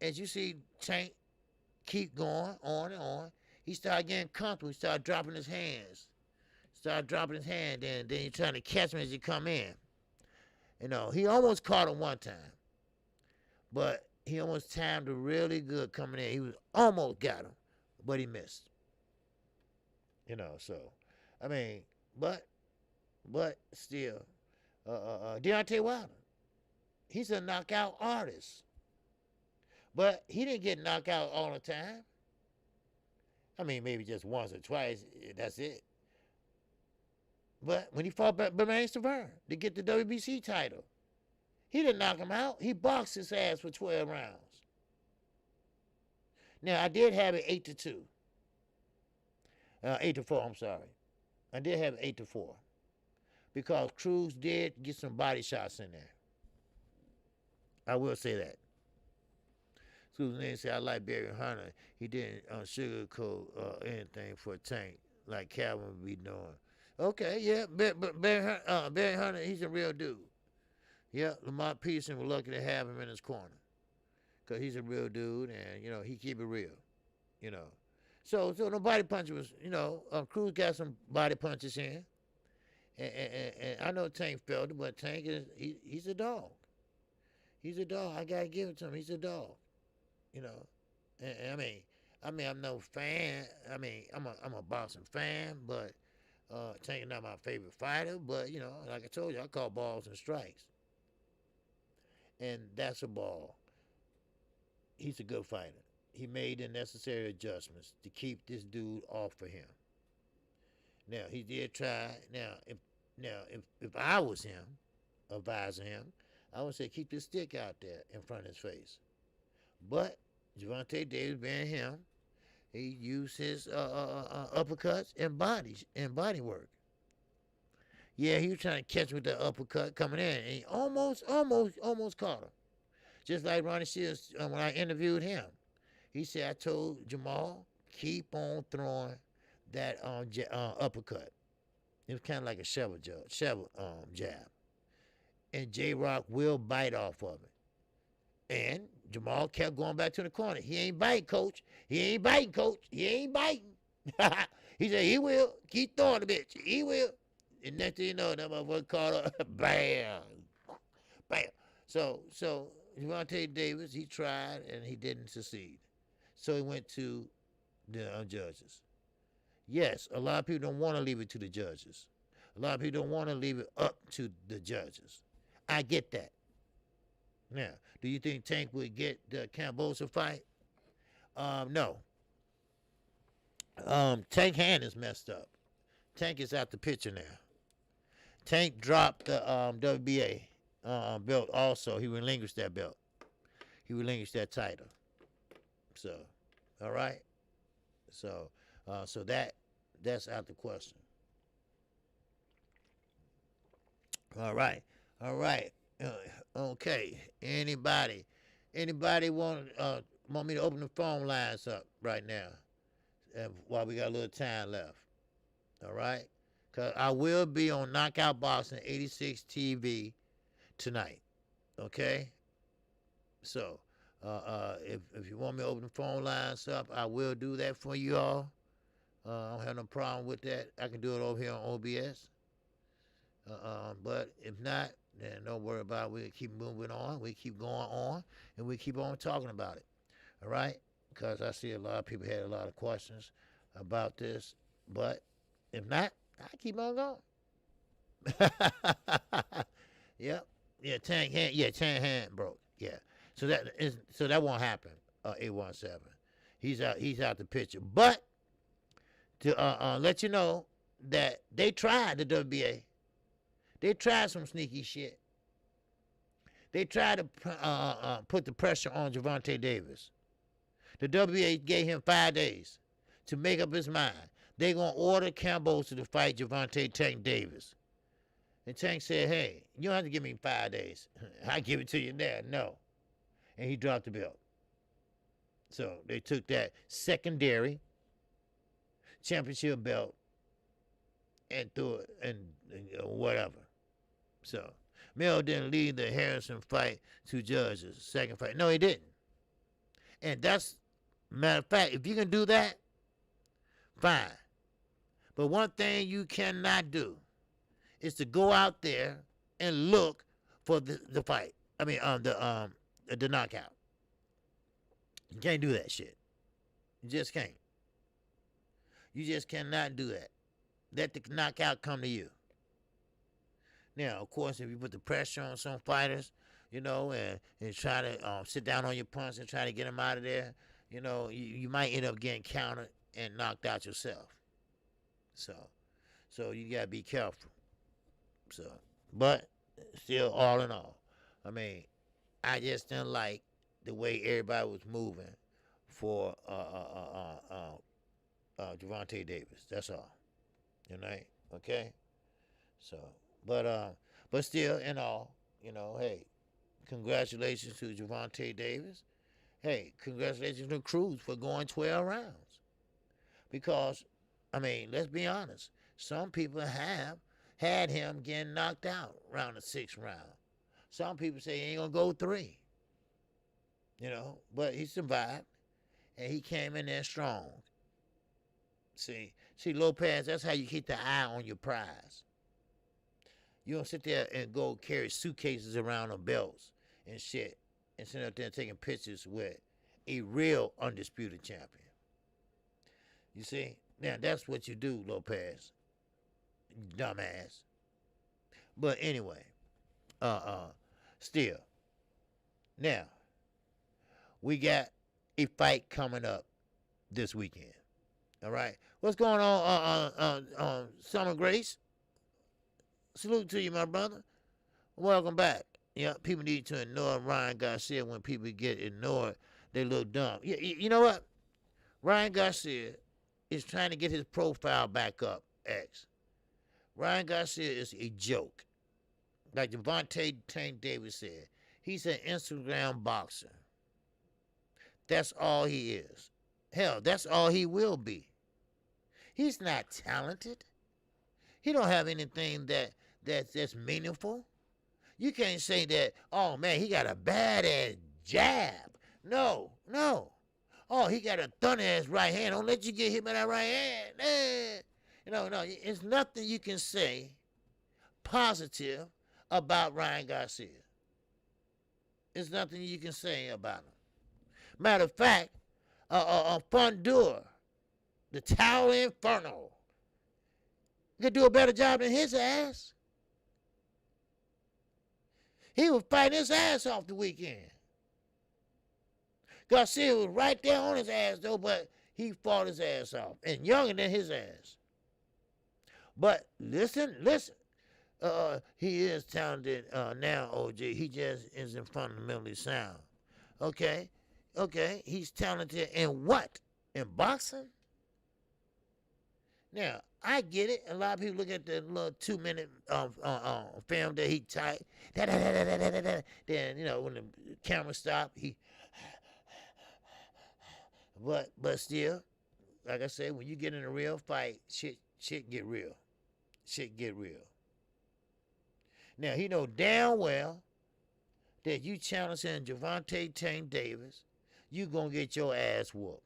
as you see Tank keep going on and on, he started getting comfortable. He started dropping his hands. Started dropping his hand, then he trying to catch him as he come in. You know, he almost caught him one time, but he almost timed it really good coming in. He was almost got him, but he missed. You know, so I mean, but still, Deontay Wilder, he's a knockout artist, but he didn't get knocked out all the time. I mean, maybe just once or twice. That's it. But when he fought Bermane Stiverne to get the WBC title, he didn't knock him out. He boxed his ass for 12 rounds. Now, I did have it 8-2. 8-4, I'm sorry. I did have it 8-4. Because Cruz did get some body shots in there. I will say that. Cruz didn't say, I like Barry Hunter. He didn't sugarcoat anything for Tank like Calvin would be doing. Okay, yeah, Barry Hunter, he's a real dude. Yeah, Lamar Peterson was lucky to have him in his corner. Because he's a real dude, and, you know, he keep it real, you know. So no body punch was, you know, Cruz got some body punches in. And I know Tank felt it, but Tank he's a dog. He's a dog. I got to give it to him. He's a dog, you know. And I mean, I'm no fan. I mean, I'm a boxing fan, but Tank is not my favorite fighter. But, you know, like I told you, I call balls and strikes. And that's a ball. He's a good fighter. He made the necessary adjustments to keep this dude off of him. Now, he did try. Now, if I was him, advising him, I would say keep the stick out there in front of his face. But Gervonta Davis, being him, he used his uppercuts and body work. Yeah, he was trying to catch with the uppercut coming in, and he almost caught him. Just like Ronnie Shields, when I interviewed him, he said, I told Jamal, keep on throwing that uppercut. It was kind of like a shovel jab. And J-Rock will bite off of it. And Jamal kept going back to the corner. He ain't biting, coach. He ain't biting, coach. He ain't biting. He said, he will. Keep throwing the bitch. He will. And next thing you know, that motherfucker caught up. Bam. Bam. So Gervonta Davis, he tried and he didn't succeed. So he went to the judges. Yes, a lot of people don't want to leave it to the judges. A lot of people don't want to leave it up to the judges. I get that. Now, do you think Tank would get the Kambosos fight? No. Tank hand is messed up. Tank is out the picture now. Tank dropped the WBA belt also. He relinquished that belt. He relinquished that title. So, all right. So that's out the question. All right. Okay. Anybody want me to open the phone lines up right now? While we got a little time left. All right. Cause I will be on Knockout Boxing 86 TV tonight. Okay. So if you want me to open the phone lines up, I will do that for you all. I don't have no problem with that. I can do it over here on OBS. But if not, then don't worry about it. We'll keep moving on. We keep going on, and we keep on talking about it. All right? Because I see a lot of people had a lot of questions about this. But if not, I keep on going. Yep. Yeah, Tank hand broke. Yeah. So that won't happen. 817. He's out the picture. But to let you know that they tried the WBA. They tried some sneaky shit. They tried to put the pressure on Gervonta Davis. The WBA gave him 5 days to make up his mind. They're going to order Kambosos to fight Gervonta Tank Davis. And Tank said, hey, you don't have to give me 5 days. I give it to you now. No. And he dropped the belt. So they took that secondary championship belt and threw it and whatever. So Mel didn't lead the Harrison fight to judges. Second fight. No, he didn't. And that's, matter of fact, if you can do that, fine. But one thing you cannot do is to go out there and look for the fight. I mean, the knockout. You can't do that shit. You just can't. You just cannot do that. Let the knockout come to you. Now, of course, if you put the pressure on some fighters, you know, and try to sit down on your punch and try to get them out of there, you know, you might end up getting countered and knocked out yourself. So you gotta be careful. So, but still, all in all, I mean, I just didn't like the way everybody was moving for Gervonta Davis. That's all. You know, okay. So, but still, in all, you know, hey, congratulations to Gervonta Davis. Hey, congratulations to Cruz for going 12 rounds. Because, I mean, let's be honest. Some people have had him getting knocked out around the 6th round. Some people say he ain't going to go 3. You know, but he survived, and he came in there strong. See, Lopez, that's how you keep the eye on your prize. You don't sit there and go carry suitcases around on belts and shit and sit up there taking pictures with a real undisputed champion. You see? Now, that's what you do, Lopez. Dumbass. But anyway, still. Now, we got a fight coming up this weekend. All right? What's going on, Summer Grace? Salute to you, my brother. Welcome back. Yeah, people need to ignore Ryan Garcia. When people get ignored, they look dumb. You know what? Ryan Garcia is trying to get his profile back up, X. Ryan Garcia is a joke. Like Gervonta Tank Davis said, he's an Instagram boxer. That's all he is. Hell, that's all he will be. He's not talented. He don't have anything that's meaningful. You can't say that, oh man, he got a badass jab. No. Oh, he got a thunder-ass right hand. Don't let you get hit by that right hand. No. It's nothing you can say positive about Ryan Garcia. There's nothing you can say about him. Matter of fact, Fundura, the Tower Inferno, could do a better job than his ass. He was fighting his ass off the weekend. Garcia was right there on his ass, though, but he fought his ass off, and younger than his ass. But listen. He is talented now, OG. He just isn't fundamentally sound. Okay, he's talented in what? In boxing? Now, I get it. A lot of people look at the little 2-minute film that he typed. Then, you know, when the camera stopped, he... But still, like I said, when you get in a real fight, shit get real. Shit get real. Now, he know damn well that you challenging Gervonta Tank Davis, you gonna get your ass whooped.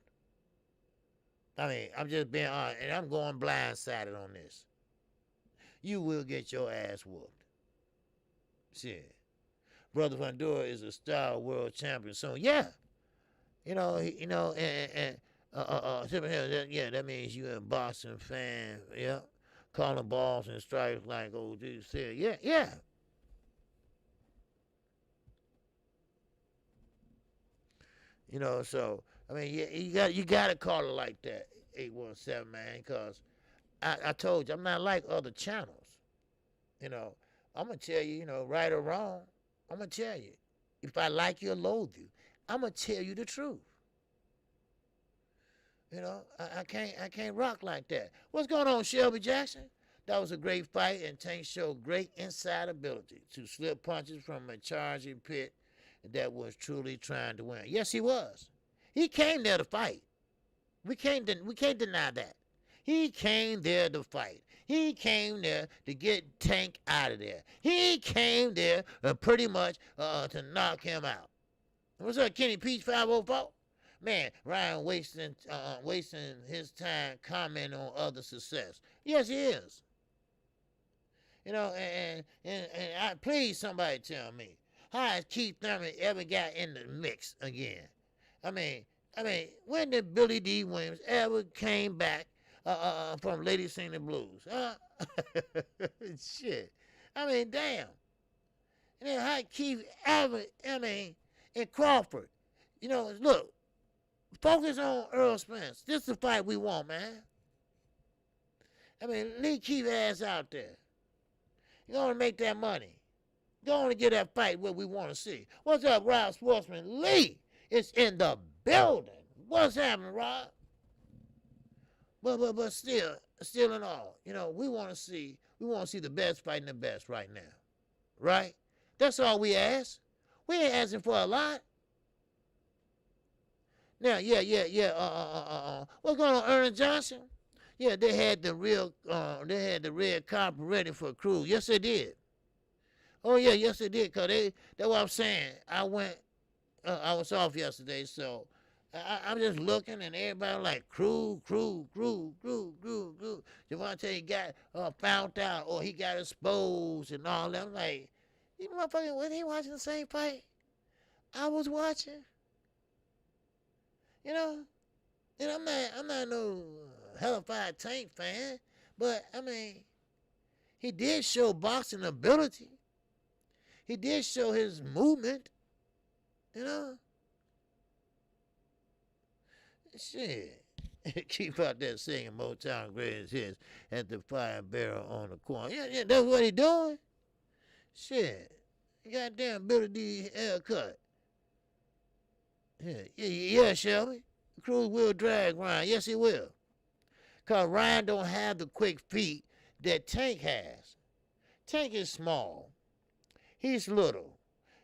I mean, I'm just being honest, and I'm going blindsided on this. You will get your ass whooped. Shit. Brother Fundura is a star world champion, so yeah. Yeah, that means you a boxing fan, yeah. Calling balls and strikes like old dude said. Yeah. You know, so I mean, you got to call it like that, 817 man, because I told you I'm not like other channels. You know, I'm gonna tell you, right or wrong. I'm gonna tell you if I like you or loathe you. I'm gonna tell you the truth. You know, I can't rock like that. What's going on, Shelby Jackson? That was a great fight, and Tank showed great inside ability to slip punches from a charging pit that was truly trying to win. Yes, he was. He came there to fight. We can't deny that. He came there to fight. He came there to get Tank out of there. He came there pretty much to knock him out. What's up, Kenny Peach 504? Man, Ryan wasting his time commenting on other success. Yes, he is. You know, and I please somebody tell me how has Keith Thurman ever got in the mix again? I mean, when did Billy D. Williams ever came back from Lady Sing the Blues? Huh? Shit. I mean, damn. And then how Keith ever, in Crawford, look, focus on Earl Spence. This is the fight we want, man. Leave Keith ass out there. You're going to make that money. Going to get that fight what we want to see. What's up, Rob Sportsman? Lee is in the building. What's happening, Rob? But still in all, we want to see the best fighting the best right now, right? That's all we ask. We ain't asking for a lot. Now, what's going on, Ernest Johnson? Yeah, they had the red carpet ready for a cruise. Yes, they did. Oh yeah, yes they did. That's what I'm saying. I was off yesterday, so I'm just looking, and everybody like crew. Gervonta got found out, or he got exposed, and all that. I'm like, you motherfucker, was he watching the same fight I was watching? And I'm not no hellified Tank fan, but he did show boxing ability. He did show his movement, Shit. Keep out there singing Motown greatest hits at the fire barrel on the corner. Yeah, that's what he doing. Shit. Goddamn Billy D haircut. Yeah, Shelby. Cruz will drag Ryan. Yes, he will. Because Ryan don't have the quick feet that Tank has. Tank is small. He's little.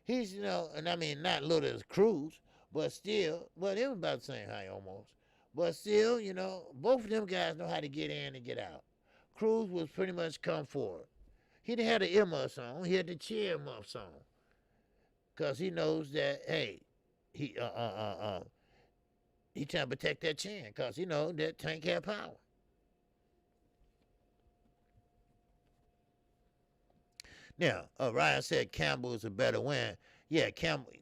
He's, and not little as Cruz, but still, but it was about the same height almost. But still, both of them guys know how to get in and get out. Cruz was pretty much come forward. He didn't have the earmuffs on. He had the chair muffs on. Because he knows that, hey, he trying to protect that chin because he know that Tank had power. Now, Ryan said Campbell is a better win. Yeah, Campbell.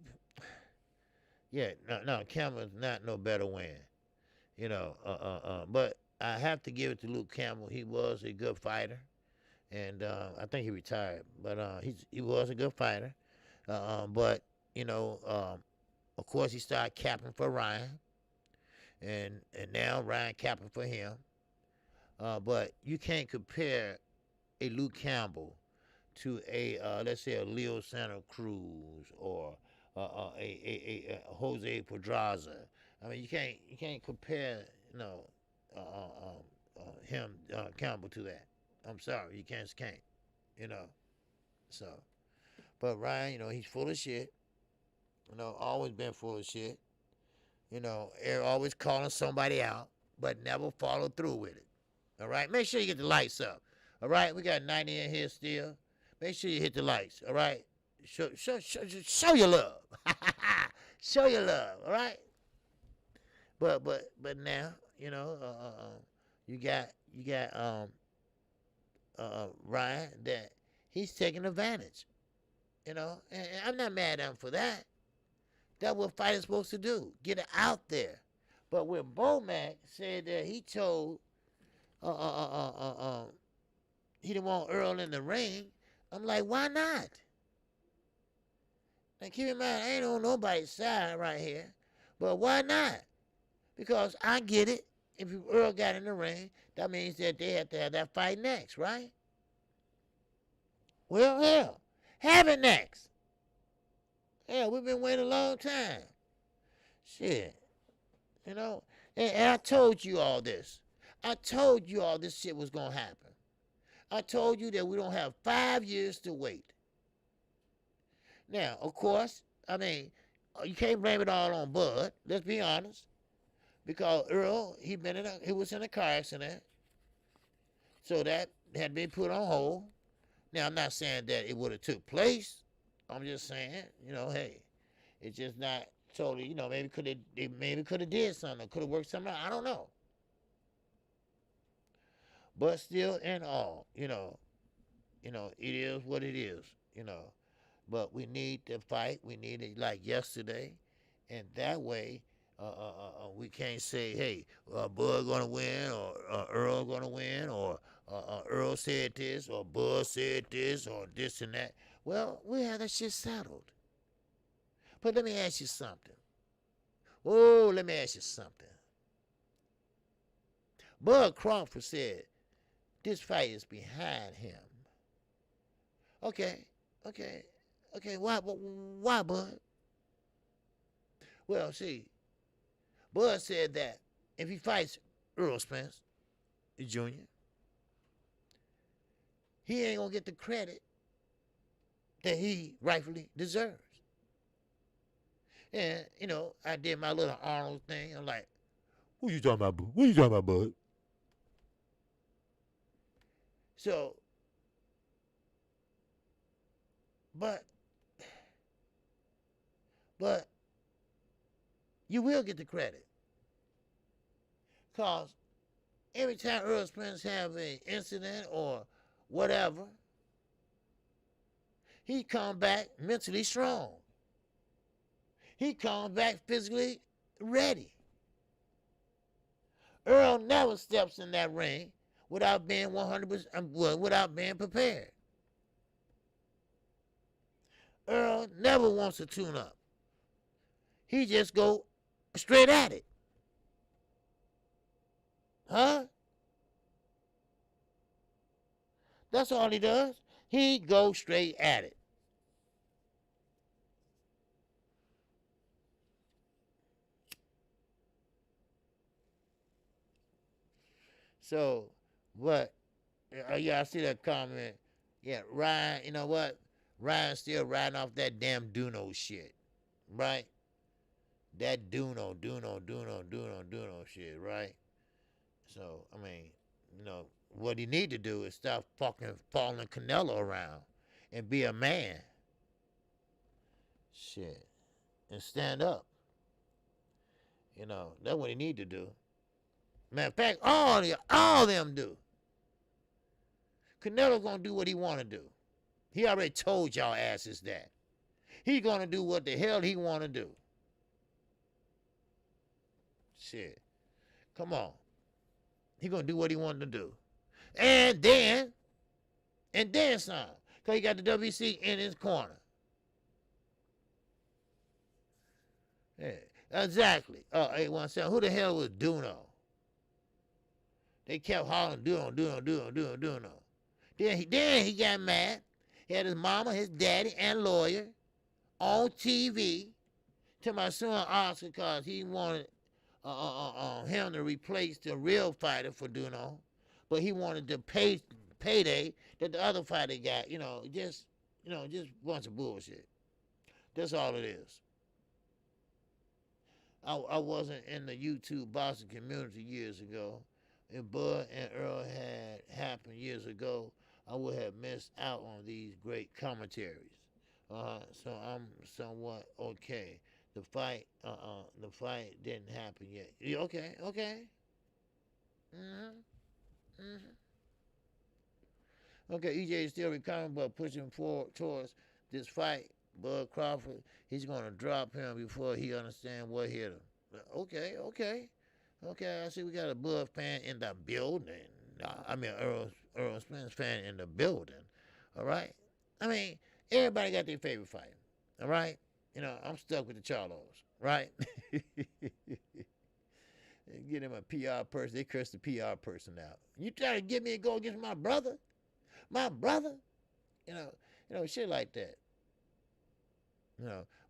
Yeah, no, Campbell's not no better win. But I have to give it to Luke Campbell. He was a good fighter, and I think he retired. But he was a good fighter. But of course, he started capping for Ryan, and now Ryan capping for him. But you can't compare a Luke Campbell to a let's say a Leo Santa Cruz or a Jose Pedraza. You can't compare him Campbell to that. I'm sorry, you can't. So, but Ryan, he's full of shit. Always been full of shit. Always calling somebody out, but never follow through with it. All right, make sure you get the lights up. All right, we got 90 in here still. Make sure you hit the lights, all right? Show your love. Show your love, all right? But now, you got Ryan that he's taking advantage, and I'm not mad at him for that. That's what fighters supposed to do, get it out there. But when Bomac said that he told he didn't want Earl in the ring, I'm like, why not? Now keep in mind, I ain't on nobody's side right here, but why not? Because I get it. If Earl got in the ring, that means that they have to have that fight next, right? Well, hell, have it next. Hell, we've been waiting a long time. Shit. And I told you all this. I told you all this shit was going to happen. I told you that we don't have 5 years to wait. Now, of course, you can't blame it all on Bud. Let's be honest. Because Earl, he was in a car accident. So that had been put on hold. Now, I'm not saying that it would have took place. I'm just saying, hey, it's just not totally, maybe they maybe could have did something, could have worked something out. I don't know. But still in all, it is what it is. But we need to fight. We need it like yesterday, and that way, we can't say, "Hey, Bud gonna win," or Earl gonna win, or Earl said this, or Bud said this, or this and that. Well, we have that shit settled. But let me ask you something. Oh, let me ask you something. Bud Crawford said this fight is behind him. Okay, okay, okay. Why, Bud? Well, see, Bud said that if he fights Earl Spence Jr., he ain't gonna get the credit that he rightfully deserves. And, I did my little Arnold thing. I'm like, who you talking about, Bud? What you talking about, Bud? So, but you will get the credit. Because every time Earl Spence have an incident or whatever, he come back mentally strong. He comes back physically ready. Earl never steps in that ring without being 100%, without being prepared. Earl never wants to tune up. He just go straight at it. Huh? That's all he does. He goes straight at it. So, what? Yeah, I see that comment. Yeah, Ryan, you know what? Ryan's still riding off that damn Duno shit, right? That Duno shit, right? So, I mean, what he need to do is stop fucking following Canelo around and be a man. Shit. And stand up. That's what he need to do. Matter of fact, all them do. Canelo gonna do what he wanna do. He already told y'all asses that. He gonna do what the hell he wanna do. Shit. Come on. He gonna do what he wanted to do. And then some. Because he got the WC in his corner. Yeah, exactly. Oh, 817. Who the hell was Duno? They kept hollering Duno. Then he got mad. He had his mama, his daddy, and lawyer on TV to my son Oscar because he wanted him to replace the real fighter for Duno, but he wanted the payday that the other fighter got. Just a bunch of bullshit. That's all it is. I wasn't in the YouTube boxing community years ago. If Bud and Earl had happened years ago, I would have missed out on these great commentaries. So I'm somewhat okay. The fight didn't happen yet. Okay. Okay, EJ is still recovering, but pushing forward towards this fight. Bud Crawford, he's gonna drop him before he understands what hit him. Okay. I see we got a Bud fan in the building. I mean Earl Spence fan in the building. All right. I mean, everybody got their favorite fighter. All right. I'm stuck with the Charlos. Right. Get him a PR person. They curse the PR person out. You try to get me to go against my brother? My brother? Shit like that.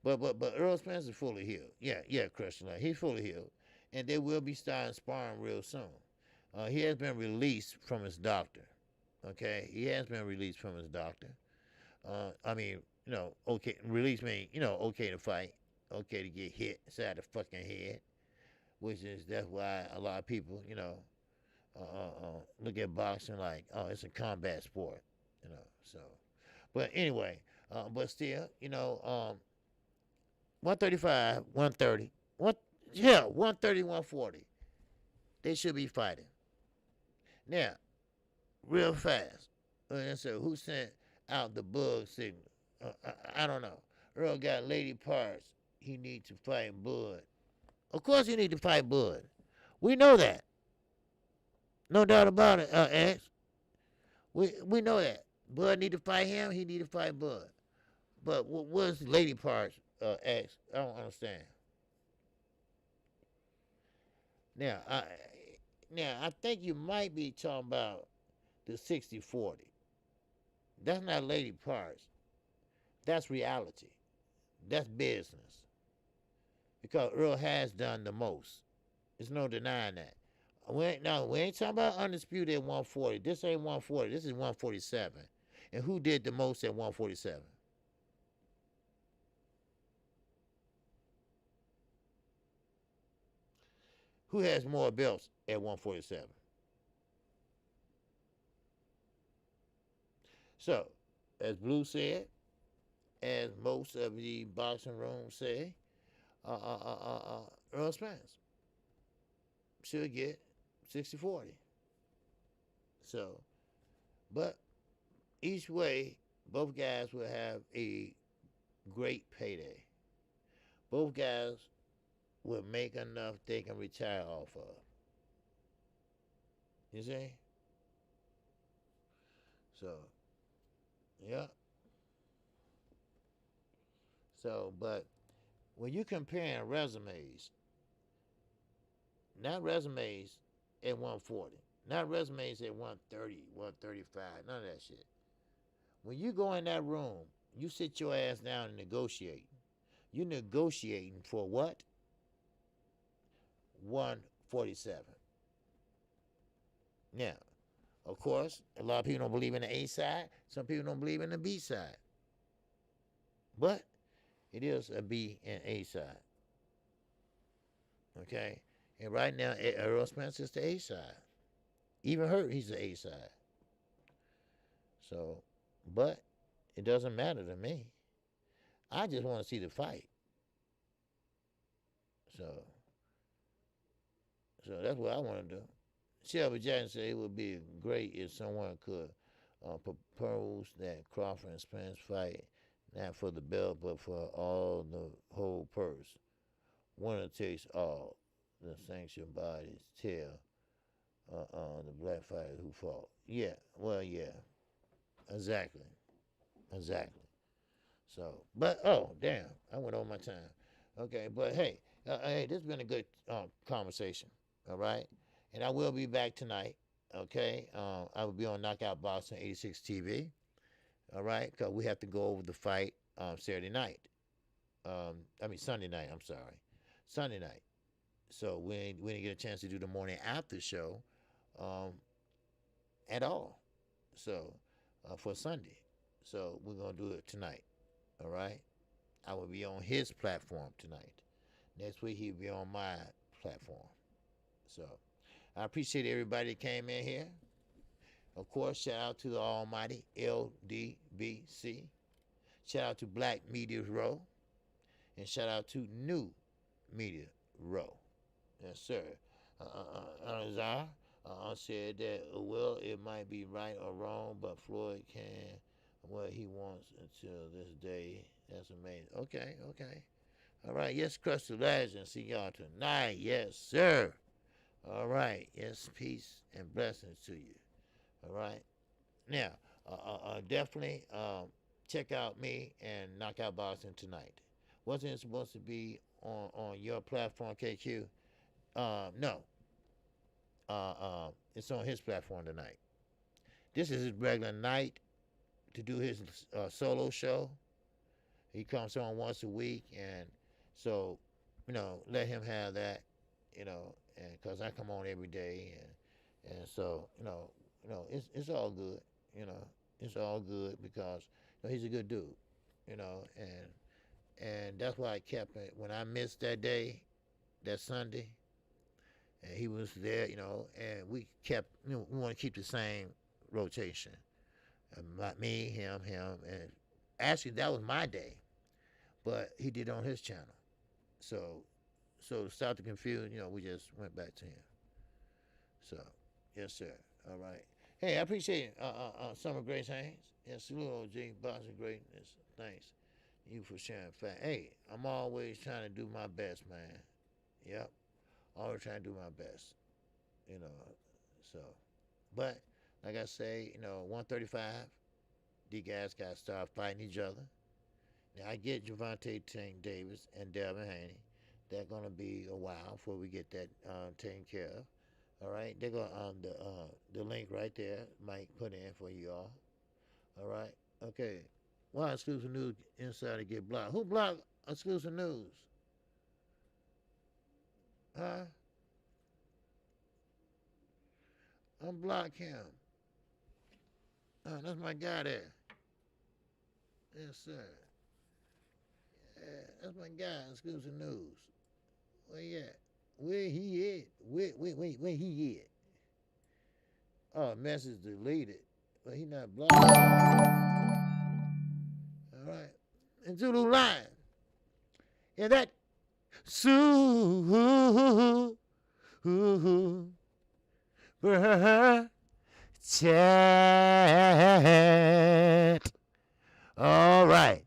But Earl Spence is fully healed. Yeah, Christian. He's fully healed. And they will be starting sparring real soon. He has been released from his doctor. Okay? He has been released from his doctor. Okay, release means, okay to fight. Okay to get hit inside the fucking head. That's why a lot of people, look at boxing like, oh, it's a combat sport. So. But anyway, but still, 135, 130. One, hell, 130, 140. They should be fighting. Now, real fast. And so who sent out the bug signal? I don't know. Earl got lady parts. He need to fight Bud. Of course he need to fight Bud. We know that. No doubt about it, X. We know that. Bud need to fight him. He need to fight Bud. But what's lady parts, X? I don't understand. Now, I think you might be talking about the 60-40. That's not lady parts. That's reality. That's business. Because Earl has done the most. There's no denying that. We ain't talking about undisputed at 140. This ain't 140. This is 147. And who did the most at 147? Who has more belts at 147? So, as Blue said, as most of the boxing rooms say, Earl Spence should get 60-40. So, but each way, both guys will have a great payday. Both guys will make enough they can retire off of. You see? So, yeah. So, but when you comparing resumes, not resumes at 140, not resumes at 130, 135, none of that shit. When you go in that room, you sit your ass down and negotiate. You're negotiating for what? 147. Now, of course, a lot of people don't believe in the A side. Some people don't believe in the B side. But it is a B and A side. Okay? And right now, Earl Spence is the A side. Even Hurt, he's the A side. So, but it doesn't matter to me. I just want to see the fight. So that's what I want to do. Shelby Jackson said it would be great if someone could propose that Crawford and Spence fight, not for the belt, but for all the whole purse. Winner takes all. The sanctioned bodies tell the black fighters who fought. Yeah, well, yeah, exactly. So, but oh damn, I went over my time. Okay, but hey, this has been a good conversation. All right, and I will be back tonight. Okay, I will be on Knockout Boxing 86 TV. All right, because we have to go over the fight Saturday night. Sunday night. I'm sorry, Sunday night. So we didn't get a chance to do the morning after show at all. So for Sunday, so we're gonna do it tonight. All right, I will be on his platform tonight. Next week he'll be on my platform. So I appreciate everybody that came in here. Of course, shout out to the almighty LDBC. Shout out to Black Media Row. And shout out to New Media Row. Yes, sir. Azar said that, well, it might be right or wrong, but Floyd can what he wants until this day. That's amazing. Okay. All right. Yes, Crush the Legend. See y'all tonight. Yes, sir. All right. Yes, peace and blessings to you. All right. Now, definitely check out me and Knockout Boxing tonight. Wasn't it supposed to be on your platform, KQ? No. It's on his platform tonight. This is his regular night to do his solo show. He comes on once a week, and so let him have that, and because I come on every day, and so it's all good, it's all good because he's a good dude, and that's why I kept it when I missed that day, that Sunday. And he was there, and we kept, we want to keep the same rotation. Me, him, and actually that was my day. but he did it on his channel. So, so to stop the confusion, we just went back to him. So, yes, sir. All right. Hey, I appreciate Summer Grace Haynes. Yes, salute OG, Boston greatness. Thanks you for sharing fact. Hey, I'm always trying to do my best, man. Yep. Always trying to do my best. You know, so. But, like I say, 135, these guys got to start fighting each other. Now, I get Gervonta Tank Davis and Devin Haney. They're going to be a while before we get that taken care of. All right, they're going the link right there. Mike put in for you all. All right, okay. Why exclusive news insider get blocked? Who blocked exclusive news? Huh? Unblock him. That's my guy there. Yes, sir. Yeah, that's my guy. Exclusive news. Where he at? Where he at? Where he at? Oh, message deleted. But he not blocked. All right. And Zulu line. And that chat. All right.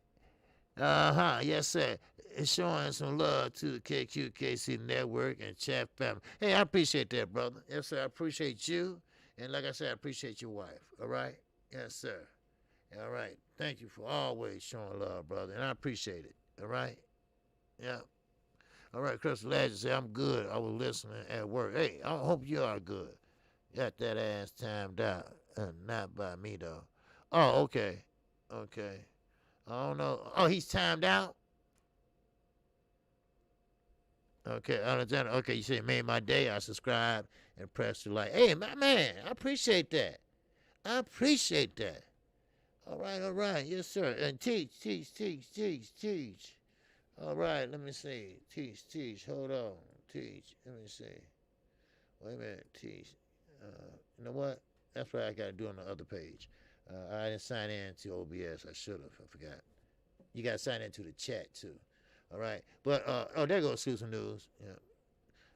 Yes, sir. It's showing some love to the KQKC network and chat family. Hey, I appreciate that, brother. Yes, sir. I appreciate you. And like I said, I appreciate your wife. All right? Yes, sir. All right. Thank you for always showing love, brother. And I appreciate it. All right? Yeah. All right, Crystal Legend say, I'm good. I was listening at work. Hey, I hope you are good. Got that ass timed out. Not by me, though. Oh, okay. Okay. I don't know. Oh, he's timed out? Okay, I understand. Okay, you say made my day. I subscribe and press the like. Hey, my man, I appreciate that. I appreciate that. All right. Yes, sir. And teach. All right, let me see. Teach. Hold on. Teach. Let me see. Wait a minute. Teach. You know what? That's what I got to do on the other page. I didn't sign in to OBS. I should have. I forgot. You got to sign into the chat, too. All right. But, there goes Susan News. Yeah.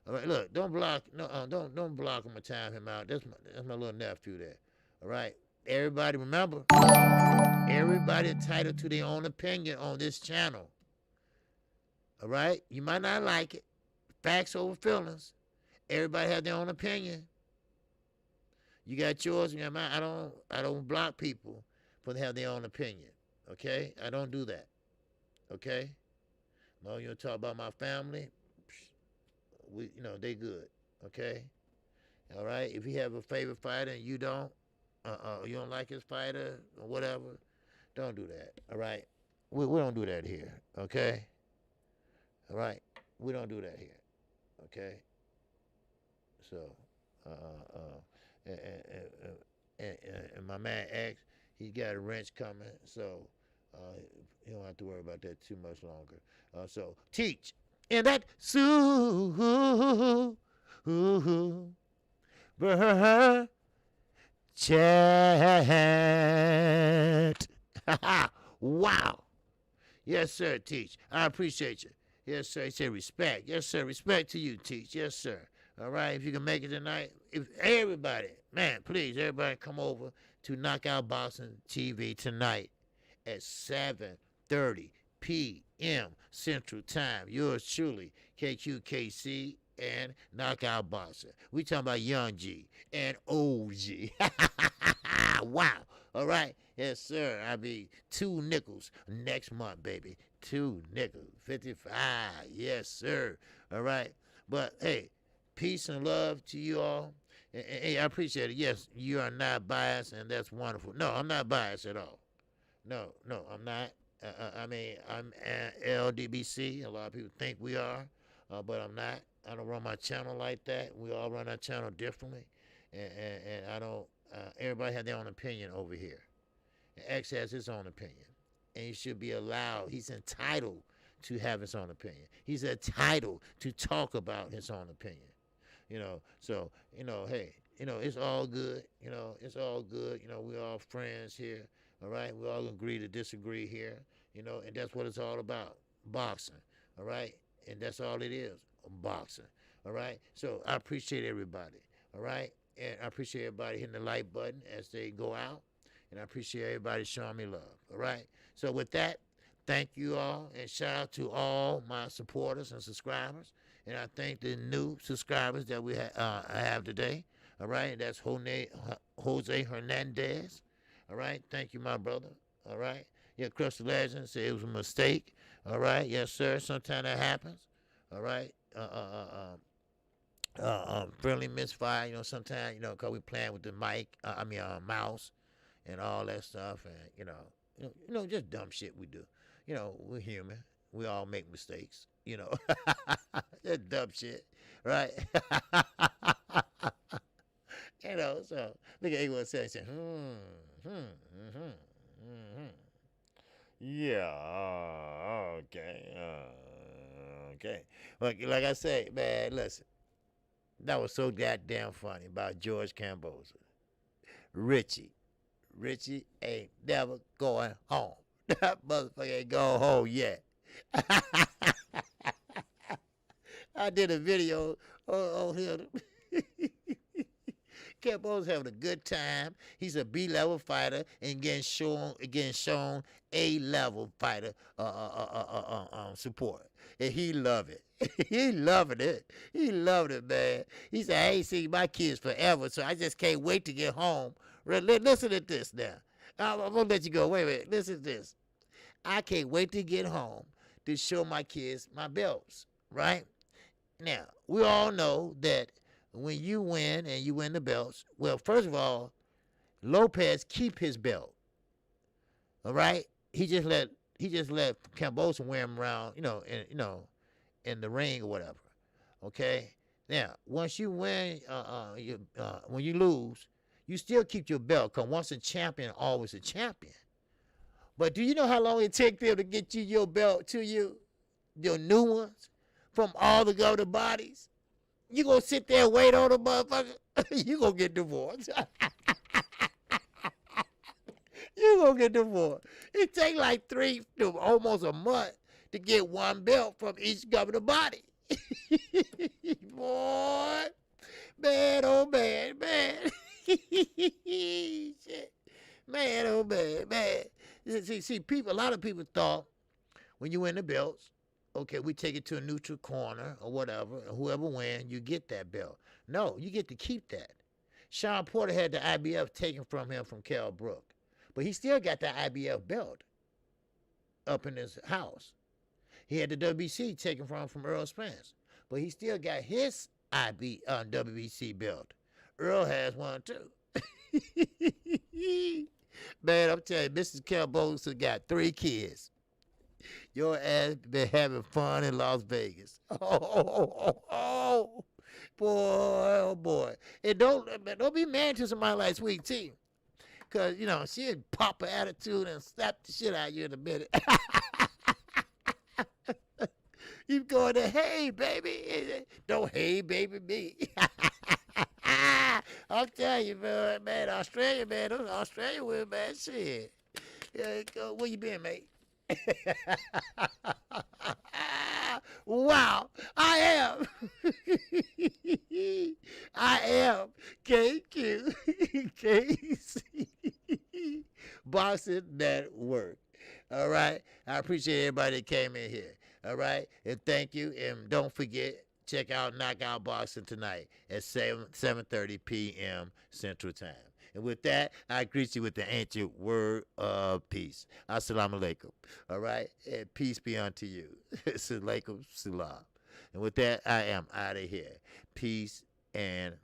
All right, look, don't block. No, don't block him or time him out. That's my little nephew there. All right. Everybody remember, everybody entitled to their own opinion on this channel. All right? You might not like it. Facts over feelings. Everybody has their own opinion. You got yours, you got mine. I don't block people for them to have their own opinion. Okay? I don't do that. Okay? No, you talk about my family. They good. Okay? All right? If you have a favorite fighter and you don't like his fighter or whatever, don't do that. All right? We don't do that here. Okay? All right? We don't do that here. Okay? So, and my man X, he got a wrench coming, so you don't have to worry about that too much longer. So, teach. And that chat. Wow. Yes, sir, Teach. I appreciate you. Yes, sir. He said respect. Yes, sir. Respect to you, Teach. Yes, sir. All right. If you can make it tonight, if everybody, man, please, everybody come over to Knockout Boxing TV tonight at 7:30 p.m. Central Time. Yours truly, KQKC and Knockout Boxing. We talking about Young G and OG. Wow. All right. Yes, sir. I'll be $2 next month, baby. $2, 55. Yes, sir. All right. But, hey, peace and love to you all. And, hey, I appreciate it. Yes, you are not biased, and that's wonderful. No, I'm not biased at all. No, I'm not. I'm LDBC. A lot of people think we are, but I'm not. I don't run my channel like that. We all run our channel differently, and I don't. Everybody has their own opinion over here. And X has his own opinion, and he should be allowed. He's entitled to have his own opinion. He's entitled to talk about his own opinion. So hey, it's all good. It's all good. We're all friends here. All right, we all agree to disagree here. And that's what it's all about. boxing. All right, and that's all it is, boxing. All right, so I appreciate everybody. All right, and I appreciate everybody hitting the like button as they go out, and I appreciate everybody showing me love. All right, so with that, thank you all, and shout out to all my supporters and subscribers, and I thank the new subscribers that I have today. All right, that's Jose Hernandez. All right, thank you, my brother. All right, yeah, Crystal Legend said it was a mistake. All right, yes, sir. Sometimes that happens. All right. Friendly misfire, sometimes, because we playing with the mic, mouse and all that stuff, and, just dumb shit we do. We're human. We all make mistakes, Just dumb shit, right? So look at A1 say, yeah, okay, okay. Like I say, man, listen, that was so goddamn funny about George Cambosa. Richie ain't never going home. That motherfucker ain't going home yet. I did a video on him. Cambo's having a good time. He's a B-level fighter and getting shown A-level fighter support. And he love it. He loving it. He loving it, man. He said, I ain't seen my kids forever, so I just can't wait to get home. Listen to this now. I'm going to let you go. Wait. Listen to this. I can't wait to get home to show my kids my belts, right? Now, we all know that when you win and you win the belts, well, first of all, Lopez keep his belt. All right? He just let Cambosa wear him around, in the ring or whatever. Okay? Now, once you win, when you lose, you still keep your belt, because once a champion, always a champion. But do you know how long it takes them to get you your belt to you, your new ones, from all the governing bodies? You gonna sit there and wait on the motherfucker? You gonna get divorced. You gonna get divorced. It take like 3 to almost a month to get one belt from each governing body. Boy, man, oh man. Shit. Man, oh man. See, a lot of people thought when you win the belts, okay, we take it to a neutral corner or whatever, and whoever wins, you get that belt. No, you get to keep that. Sean Porter had the IBF taken from him from Kell Brook, but he still got the IBF belt up in his house. He had the WBC taken from Earl Spence, but he still got his WBC belt. Earl has one too. Man, I'm telling you, Mrs. Cambosa got 3 kids. Your ass been having fun in Las Vegas. Oh, boy, oh boy. And don't be mad to somebody like Sweet Tea. Because, she'd pop her attitude and slap the shit out of you in a minute. You going to, hey, baby. Don't hey, baby, me. I'm telling you, man, Australia, man, those Australian women, man, shit. Yeah, where you been, mate? Wow, I am KQKC Boxing Network. All right, I appreciate everybody that came in here. All right, and thank you, and don't forget, check out Knockout Boxing tonight at 7:30 p.m. Central Time. And with that, I greet you with the ancient word of peace. Assalamu alaikum. All right? And peace be unto you. Salaikum salam. And with that, I am out of here. Peace and